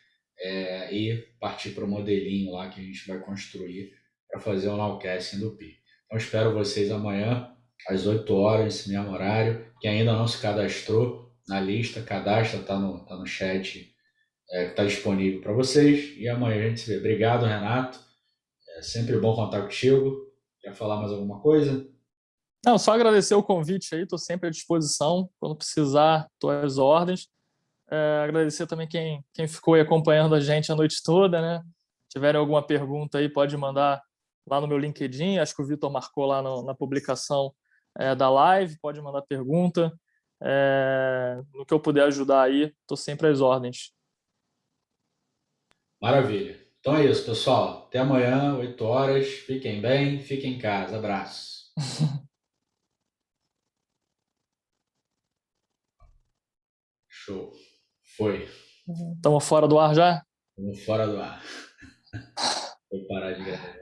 e partir para o modelinho lá que a gente vai construir para fazer o nowcasting do PI. Então espero vocês amanhã às 8 horas, nesse mesmo horário. Quem ainda não se cadastrou na lista, cadastra, tá no chat que está disponível para vocês. E amanhã a gente se vê. Obrigado, Renato. É sempre bom contar contigo. Quer falar mais alguma coisa? Não, só agradecer o convite aí, estou sempre à disposição. Quando precisar, estou às ordens. Agradecer também quem ficou aí acompanhando a gente a noite toda, né? Tiverem alguma pergunta aí, pode mandar lá no meu LinkedIn. Acho que o Vitor marcou lá na publicação da live. Pode mandar pergunta. No que eu puder ajudar aí, estou sempre às ordens. Maravilha. Então é isso, pessoal. Até amanhã, 8 horas. Fiquem bem, fiquem em casa. Abraço. Show. Foi. Estamos fora do ar já? Vamos fora do ar. Vou parar de gravar.